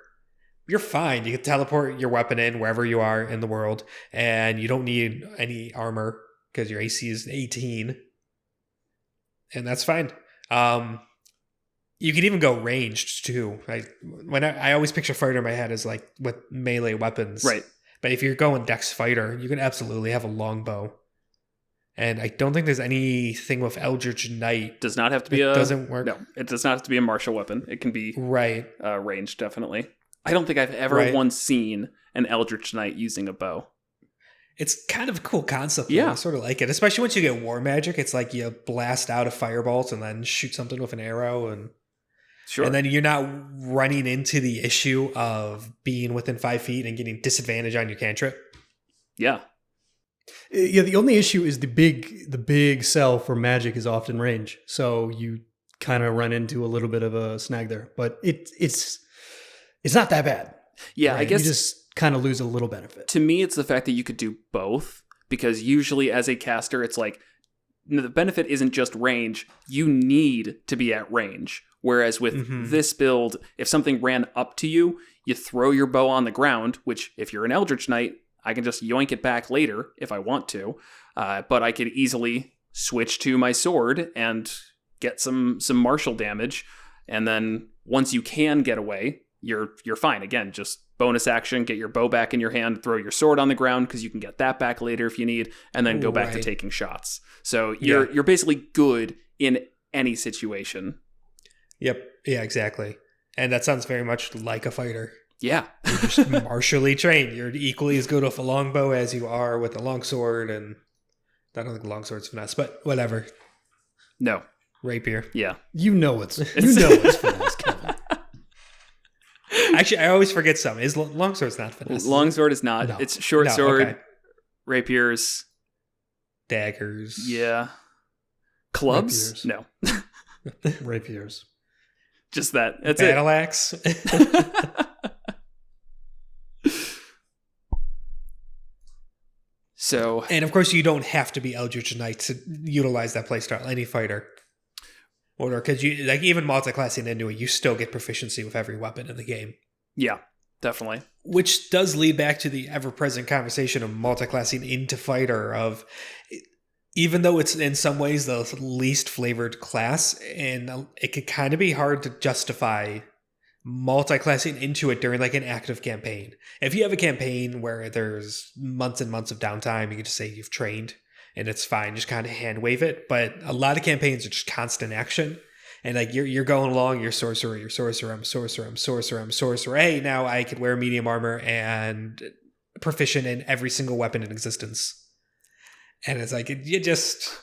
You're fine. You can teleport your weapon in wherever you are in the world, and you don't need any armor because your AC is 18. And that's fine. You can even go ranged too. I always picture fighter in my head as like with melee weapons. Right. But if you're going Dex fighter, you can absolutely have a longbow. And I don't think there's anything with Eldritch Knight. Does not have to be doesn't work. No, it does not have to be a martial weapon. It can be ranged, definitely. I don't think I've ever once seen an Eldritch Knight using a bow. It's kind of a cool concept. Yeah. I sort of like it. Especially once you get war magic. It's like you blast out a firebolt and then shoot something with an arrow. And Sure. And then you're not running into the issue of being within 5 feet and getting disadvantage on your cantrip. Yeah. Yeah, the only issue is the big sell for magic is often range. So you kind of run into a little bit of a snag there. But it's not that bad. Yeah, right? I guess you just kind of lose a little benefit. To me, it's the fact that you could do both, because usually as a caster, it's like, the benefit isn't just range. You need to be at range. Whereas with this build, if something ran up to you, you throw your bow on the ground, which if you're an Eldritch Knight, I can just yoink it back later if I want to. But I could easily switch to my sword and get some martial damage. And then once you can get away, you're fine. Again, just bonus action, get your bow back in your hand, throw your sword on the ground because you can get that back later if you need, and then go back to taking shots. So you're basically good in any situation. Yep. Yeah, exactly. And that sounds very much like a fighter. Yeah. You're just martially trained. You're equally as good with a longbow as you are with a longsword, and I don't think longsword's finesse, but whatever. No. Rapier. Yeah. You know it's finesse, Kevin. Actually, I always forget some. Is longsword's not finesse? Longsword is not. No. It's short sword, okay. rapiers, daggers. yeah, clubs. Rapiers. No, Rapiers. just that. That's Battle axe. it. So, And of course, you don't have to be Eldritch Knight to utilize that playstyle. Any fighter. Or because you like even multi-classing into it, you still get proficiency with every weapon in the game. yeah, definitely. Which does lead back to the ever-present conversation of multi-classing into fighter, of even though it's in some ways the least flavored class, and it could kind of be hard to justify multi-classing into it during like an active campaign. If you have a campaign where there's months and months of downtime, you can just say you've trained and it's fine, just kind of hand wave it. But a lot of campaigns are just constant action. And like you're going along, you're sorcerer, I'm sorcerer. Hey, now I could wear medium armor and proficient in every single weapon in existence. And it's like you just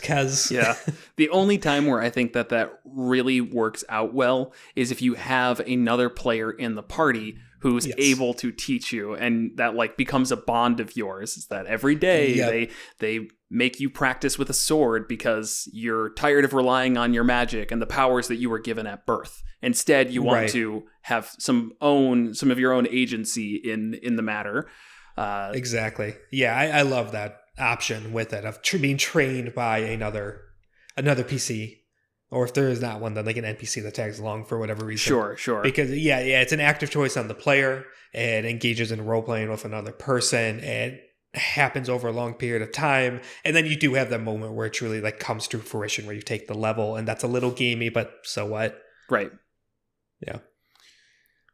cause. Yeah. The only time where I think that really works out well is if you have another player in the party who's able to teach you, and that like becomes a bond of yours. Is that every day they make you practice with a sword because you're tired of relying on your magic and the powers that you were given at birth. Instead, you want to have some of your own agency in the matter. Exactly. Yeah, I love that option with it of being trained by another PC, or if there is not one, then like an NPC that tags along for whatever reason. Sure. Because it's an active choice on the player. It engages in role playing with another person. It happens over a long period of time, and then you do have that moment where it truly like comes to fruition, where you take the level, and that's a little gamey, but so what? Right. Yeah.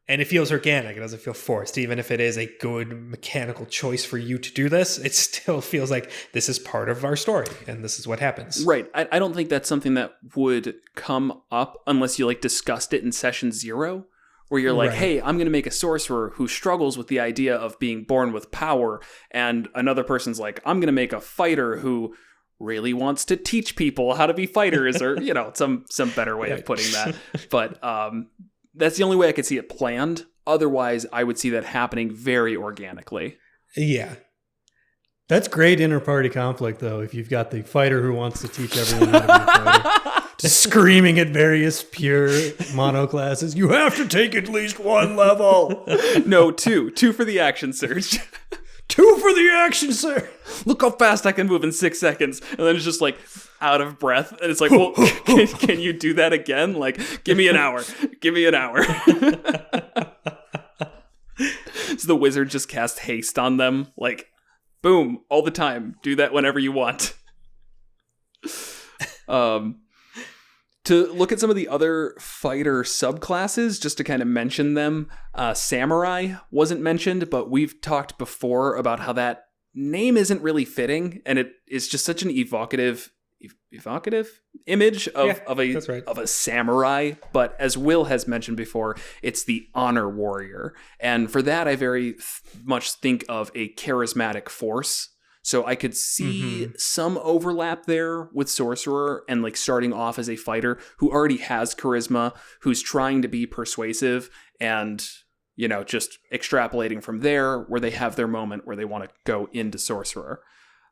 And it feels organic. It doesn't feel forced. Even if it is a good mechanical choice for you to do this, it still feels like this is part of our story and this is what happens. Right. I don't think that's something that would come up unless you like discussed it in session 0, where you're like, hey, I'm going to make a sorcerer who struggles with the idea of being born with power. And another person's like, I'm going to make a fighter who really wants to teach people how to be fighters, or, some better way of putting that. But, that's the only way I could see it planned. Otherwise, I would see that happening very organically. Yeah. That's great inter-party conflict, though, if you've got the fighter who wants to teach everyone how to be a fighter. Just screaming at various pure mono classes, you have to take at least 1 level. No, 2. 2 for the action surge. 2 for the action, sir. Look how fast I can move in 6 seconds. And then it's just like out of breath. And it's like, well, can you do that again? Like, give me an hour. Give me an hour. So the wizard just cast haste on them. Like, boom, all the time. Do that whenever you want. To look at some of the other fighter subclasses, just to kind of mention them, Samurai wasn't mentioned, but we've talked before about how that name isn't really fitting, and it is just such an evocative image of a samurai. But as Will has mentioned before, it's the honor warrior, and for that I very much think of a charismatic force. So I could see some overlap there with Sorcerer and like starting off as a fighter who already has charisma, who's trying to be persuasive and, you know, just extrapolating from there where they have their moment where they want to go into Sorcerer.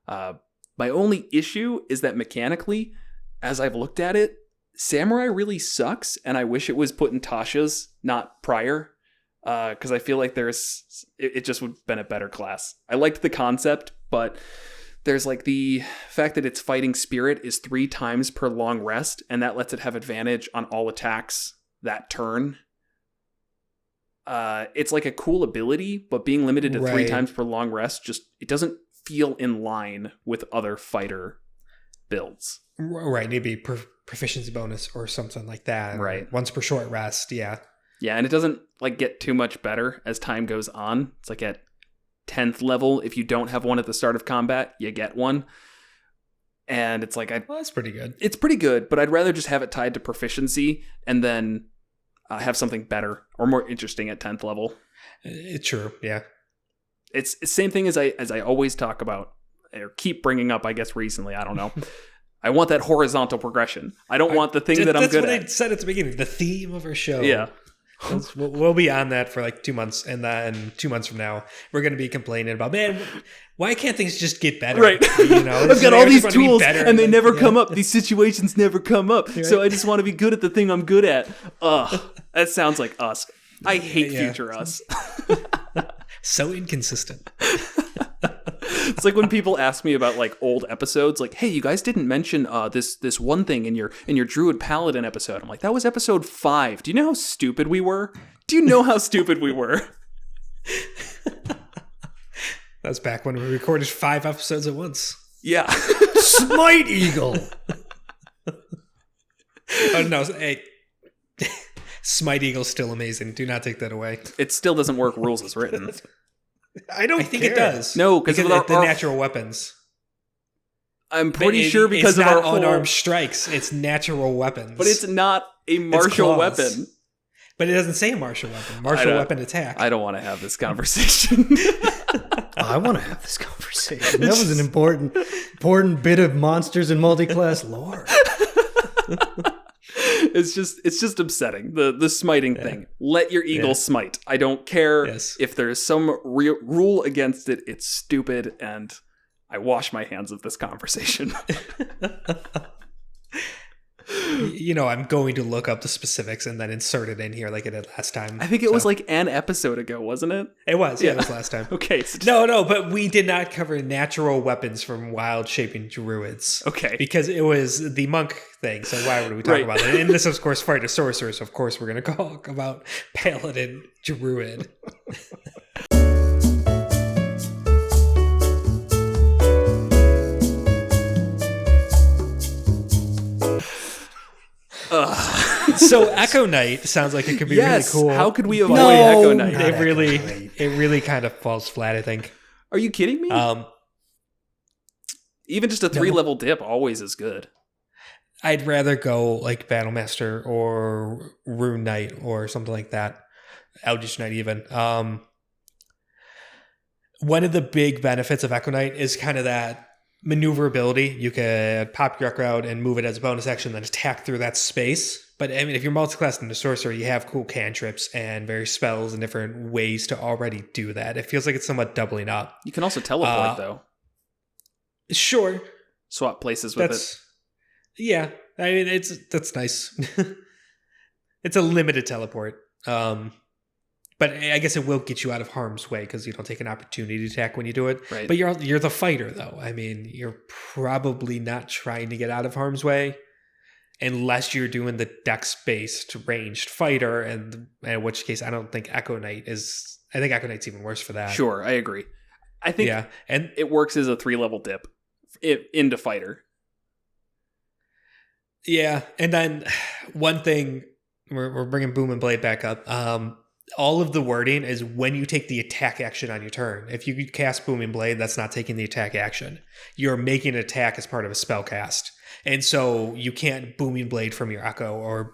My only issue is that mechanically, as I've looked at it, Samurai really sucks, and I wish it was put in Tasha's, not prior. Because I feel like it just would have been a better class. I liked the concept, but there's like the fact that its fighting spirit is 3 times per long rest, and that lets it have advantage on all attacks that turn. It's like a cool ability, but being limited to 3 times per long rest, it doesn't feel in line with other fighter builds. Right, maybe proficiency bonus or something like that. Right. Once per short rest, yeah. Yeah, and it doesn't like get too much better as time goes on. It's like at 10th level, if you don't have one at the start of combat, you get one. And it's like, well, that's pretty good. It's pretty good, but I'd rather just have it tied to proficiency and then have something better or more interesting at 10th level. True, yeah. It's the same thing as I always talk about, or keep bringing up, I guess, recently. I don't know. I want that horizontal progression. I don't want the thing that I'm good at. That's what I said at the beginning. The theme of our show. Yeah. We'll be on that for like 2 months, and then 2 months from now, we're going to be complaining about, man, why can't things just get better? Right. You know, I've got all these tools, and they never come up. These situations never come up. Right. So I just want to be good at the thing I'm good at. Ugh, that sounds like us. I hate future us. So inconsistent. It's like when people ask me about like old episodes, like, "Hey, you guys didn't mention this one thing in your Druid Paladin episode." I'm like, "That was episode 5. Do you know how stupid we were? Do you know how stupid we were?" That was back when we recorded 5 episodes at once. Yeah. Smite Eagle. Oh no! Hey, Smite Eagle's still amazing. Do not take that away. It still doesn't work rules as written. I think it does. No, because of the natural weapons. I'm pretty sure because it's of not our unarmed strikes. It's natural weapens. But it's not a martial weapon. But it doesn't say a martial weapon. Martial weapon attack. I don't want to have this conversation. I want to have this conversation. That was an important bit of Monsters and Multiclass lore. It's just upsetting, the smiting thing. Let your eagle smite. I don't care if there's some rule against it. It's stupid, and I wash my hands of this conversation. You know, I'm going to look up the specifics and then insert it in here like I did last time. I think it was like an episode ago, wasn't it? It was, it was last time. Okay. No, but we did not cover natural weapons from wild shaping druids. Okay. Because it was the monk thing, so why would we talk about it? And this, of course, Fighter Sorcerer, so of course we're going to talk about Paladin Druid. So Echo Knight sounds like it could be really cool. How could we avoid Echo Knight? It really kind of falls flat, I think. Are you kidding me? Even just a 3-level dip always is good. I'd rather go like Battlemaster or Rune Knight or something like that. Eldritch Knight even. One of the big benefits of Echo Knight is kind of that maneuverability. You could pop your Echo out and move it as a bonus action, then attack through that space. But I mean, if you're multiclassed into Sorcerer, you have cool cantrips and various spells and different ways to already do that. It feels like it's somewhat doubling up. You can also teleport, though. Sure. Swap places with it. Yeah. I mean, that's nice. It's a limited teleport. But I guess it will get you out of harm's way because you don't take an opportunity attack when you do it. Right. But you're the fighter, though. I mean, you're probably not trying to get out of harm's way unless you're doing the dex-based ranged fighter, and in which case I don't think Echo Knight is... I think Echo Knight's even worse for that. Sure, I agree. I think and it works as a 3-level dip into fighter. Yeah, and then one thing... We're bringing Boom and Blade back up. All of the wording is when you take the attack action on your turn. If you cast Booming Blade, that's not taking the attack action. You're making an attack as part of a spell cast. And so you can't Booming Blade from your Echo or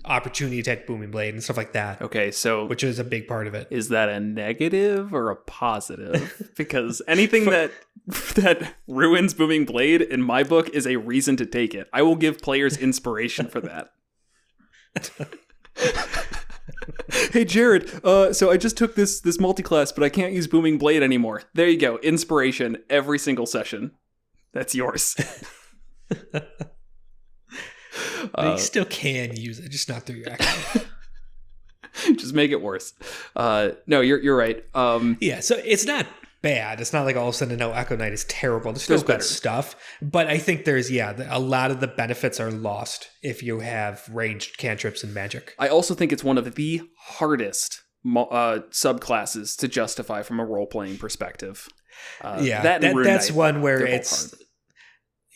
opportunity attack Booming Blade and stuff like that. Okay, so which is a big part of it. Is that a negative or a positive? Because anything that ruins Booming Blade in my book is a reason to take it. I will give players inspiration for that. Hey Jared, so I just took this multiclass, but I can't use Booming Blade anymore. There you go, inspiration every single session. That's yours. You still can use it, just not through your action. Just make it worse. No, you're right. Yeah, so it's not bad. It's not like all of a sudden, no, Echo Knight is terrible. There's still good stuff. But I think there's, a lot of the benefits are lost if you have ranged cantrips and magic. I also think it's one of the hardest subclasses to justify from a role-playing perspective. That's one where it's... hard.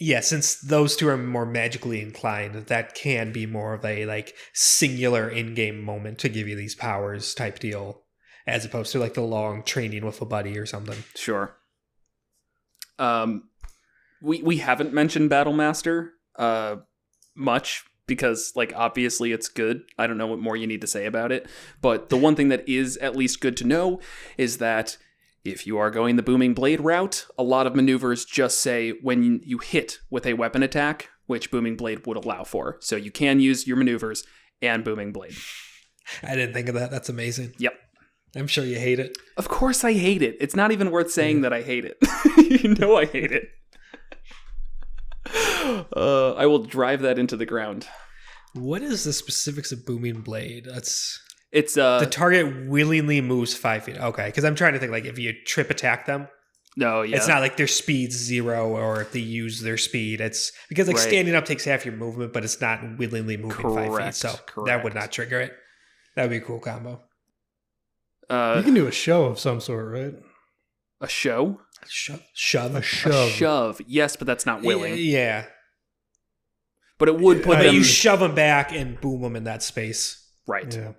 Yeah, since those two are more magically inclined, that can be more of a like singular in-game moment to give you these powers type deal, as opposed to like the long training with a buddy or something. Sure. We haven't mentioned Battlemaster much because like obviously it's good. I don't know what more you need to say about it, but the one thing that is at least good to know is that if you are going the Booming Blade route, a lot of maneuvers just say when you hit with a weapon attack, which Booming Blade would allow for. So you can use your maneuvers and Booming Blade. I didn't think of that. That's amazing. Yep. I'm sure you hate it. Of course I hate it. It's not even worth saying that I hate it. You know I hate it. I will drive that into the ground. What is the specifics of Booming Blade? It's the target willingly moves 5 feet. Okay, because I'm trying to think like if you trip attack them. No, yeah. It's not like their speed's 0 or if they use their speed. It's because like standing up takes half your movement, but it's not willingly moving 5 feet. So that would not trigger it. That would be a cool combo. You can do a show of some sort, right? A show? Shove. A shove. Yes, but that's not willing. Yeah. But it would put them... You shove them back and boom them in that space. Right. Yeah.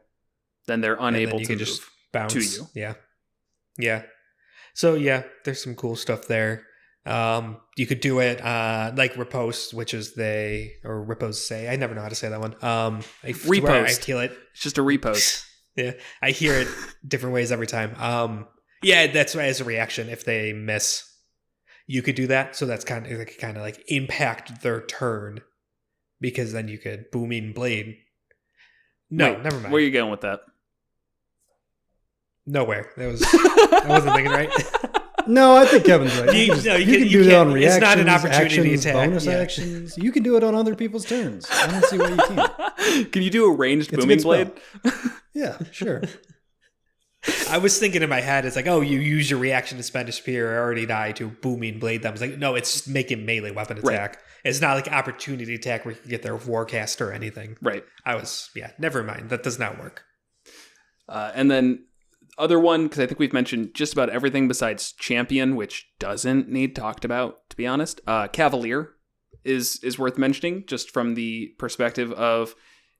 Then they're unable to just bounce to you. Yeah. So yeah, there's some cool stuff there. You could do it like riposte, which is riposte say. I never know how to say that one. Repost. I feel it. It's just a repost. Yeah, I hear it different ways every time. Yeah, that's as a reaction. If they miss, you could do that. So that's kind of like impact their turn, because then you could Booming Blade. No, never mind. Where are you going with that? Nowhere. I wasn't thinking right. No, I think Kevin's right. You can do it on reactions, it's not an opportunity actions, attack. bonus actions. You can do it on other people's turns. I don't see why you can't. Can you do a ranged Booming Blade? Yeah, sure. I was thinking in my head, it's like, oh, you use your reaction to spend a spear or already die to Booming Blade them. It's like, no, it's just making melee weapon attack. Right. It's not like opportunity attack where you can get their Warcast or anything. Right. Never mind. That does not work. And then other one, because I think we've mentioned just about everything besides Champion, which doesn't need talked about, to be honest. Cavalier is worth mentioning just from the perspective of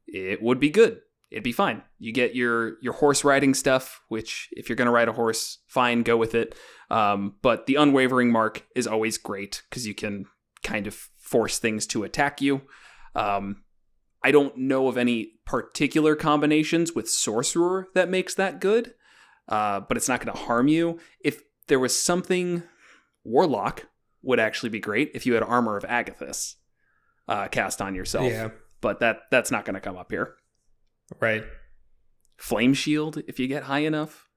it would be good. It'd be fine. You get your horse riding stuff, which if you're going to ride a horse, fine, go with it. But the Unwavering Mark is always great because you can kind of force things to attack you. I don't know of any particular combinations with Sorcerer that makes that good, but it's not going to harm you. If there was something, Warlock would actually be great if you had Armor of Agathis cast on yourself. Yeah. But that's not going to come up here. Right. Flame Shield, if you get high enough.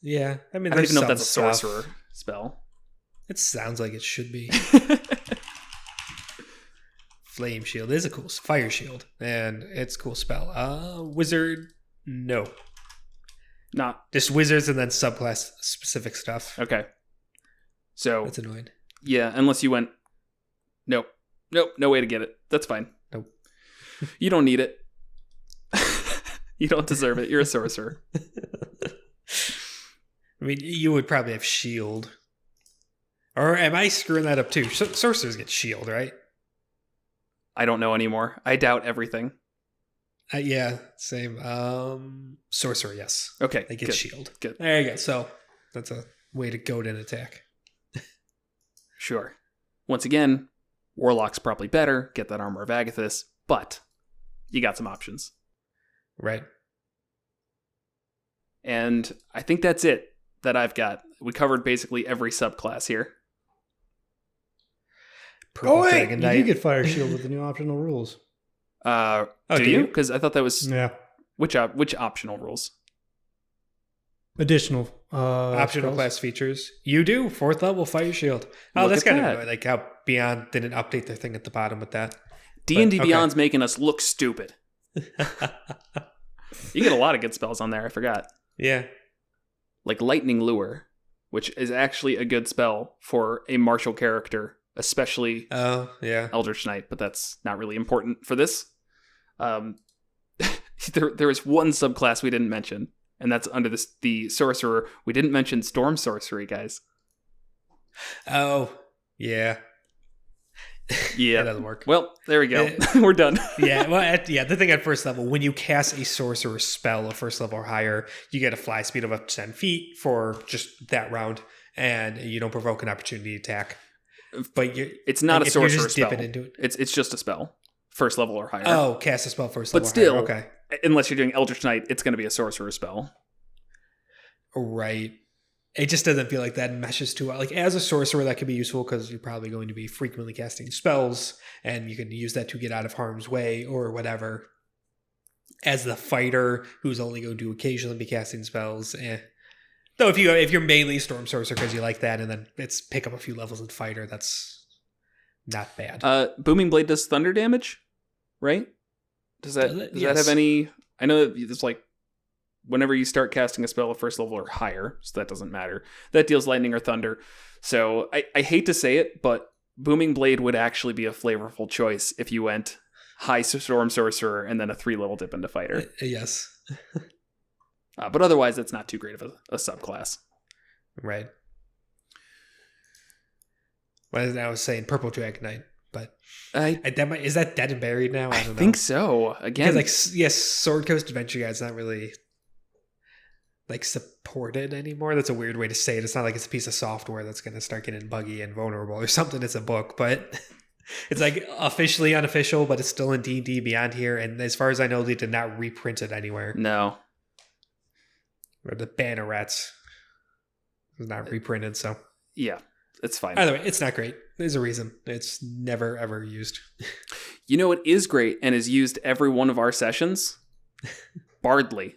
Yeah. I mean, I don't even know if that's a sorcerer spell. It sounds like it should be. Flame Shield is a cool fire shield, and it's a cool spell. Wizard, no. Not. Just wizards and then subclass specific stuff. Okay. So. That's annoying. Yeah, unless you went, nope, no way to get it. That's fine. Nope. You don't need it. You don't deserve it. You're a sorcerer. I mean, you would probably have shield. Or am I screwing that up too? Sorcerers get shield, right? I don't know anymore. I doubt everything. Yeah, same. Sorcerer, yes. Okay, they get good. shield. Good. There you go. So that's a way to goad an attack. Sure. Once again, Warlock's probably better. Get that Armor of Agathis. But you got some options. Right. And I think that's it that I've got. We covered basically every subclass here. Oh, wait, you do get Fire Shield with the new optional rules. Do you? Because I thought that was... Yeah. Which optional rules? Additional optional class features. You do 4th level Fire Shield. Oh, Look that's at kind that. of like how Beyond didn't update their thing at the bottom with that. D&D But, okay. Beyond's making us look stupid. You get a lot of good spells on there. I forgot. Yeah. Like Lightning Lure, which is actually a good spell for a martial character, especially Oh, yeah. Eldritch Knight, but that's not really important for this. There is one subclass we didn't mention, and that's under the Sorcerer. We didn't mention Storm Sorcery, guys. Oh, yeah. Yeah. That doesn't work. Well, there we go. We're done. Yeah, well, the thing at first level, when you cast a sorcerer spell of 1st level or higher, you get a fly speed of up to 10 feet for just that round, and you don't provoke an opportunity attack. But it's not a sorcerer just spell. dipping into it. It's just a spell, 1st level or higher. Oh, cast a spell 1st level. But still, or higher. Okay, unless you're doing Eldritch Knight, it's going to be a sorcerer spell. Right. It just doesn't feel like that meshes too well. Like as a sorcerer, that could be useful because you're probably going to be frequently casting spells, and you can use that to get out of harm's way or whatever. As the fighter, who's only going to occasionally be casting spells, Though if you're mainly Storm Sorcerer because you like that, and then it's pick up a few levels in fighter, that's not bad. Booming Blade does thunder damage, right? Does that have any? I know that it's like whenever you start casting a spell at 1st level or higher, so that doesn't matter. That deals lightning or thunder. So I hate to say it, but Booming Blade would actually be a flavorful choice if you went high Storm Sorcerer and then a 3-level dip into fighter. Yes. But otherwise, that's not too great of a subclass. Right. Well, I was saying Purple Dragonite, but is that dead and buried now? I think so. Again, because Sword Coast Adventure Guide's not really like supported anymore. That's a weird way to say it. It's not like it's a piece of software that's going to start getting buggy and vulnerable or something. It's a book, but it's like officially unofficial, but it's still in D&D Beyond here. And as far as I know, they did not reprint it anywhere. No. Or the Bannerets was not reprinted, so yeah, it's fine. Either way, it's not great. There's a reason it's never ever used. You know what is great and is used every one of our sessions? Bardly.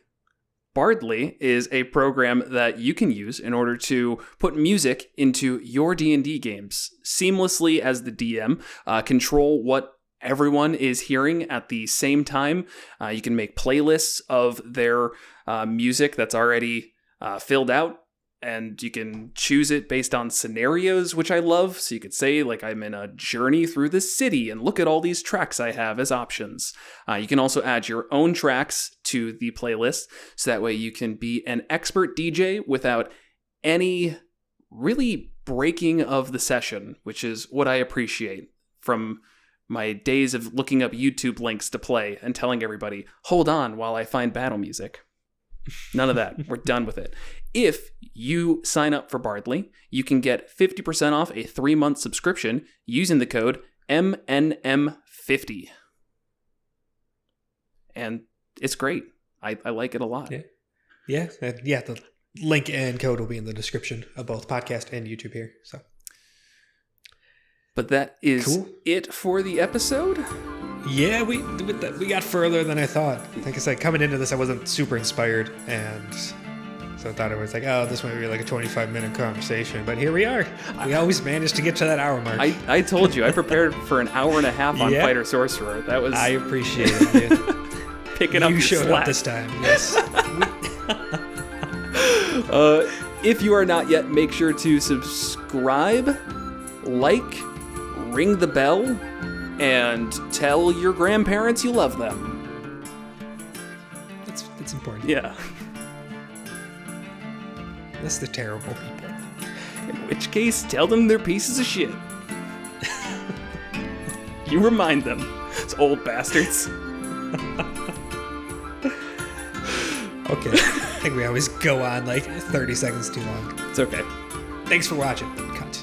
Bardly is a program that you can use in order to put music into your D&D games seamlessly as the DM. Control what everyone is hearing at the same time. You can make playlists of their music that's already filled out, and you can choose it based on scenarios, which I love. So you could say, like, I'm in a journey through the city, and look at all these tracks I have as options. You can also add your own tracks to the playlist, so that way you can be an expert DJ without any really breaking of the session, which is what I appreciate from my days of looking up YouTube links to play and telling everybody, hold on while I find battle music. None of that. We're done with it. If you sign up for Bardly, you can get 50% off a 3-month subscription using the code MNM50. And it's great. I like it a lot. Yeah. The link and code will be in the description of both podcast and YouTube here. So, but that is it for the episode. Yeah, we got further than I thought. Like I said, coming into this, I wasn't super inspired, and so I thought it was like, oh, this might be like a 25-minute conversation. But here we are. We always managed to get to that hour mark. I told you, I prepared for an hour and a half on Fighter Sorcerer. That was... I appreciate it. Picking up your slack. You showed up this time, yes. If you are not yet, make sure to subscribe, like, ring the bell, and tell your grandparents you love them. That's important. Yeah. Unless they're terrible people. In which case, tell them they're pieces of shit. You remind them. Those old bastards. Okay. I think we always go on like 30 seconds too long. It's okay. Thanks for watching. Cut.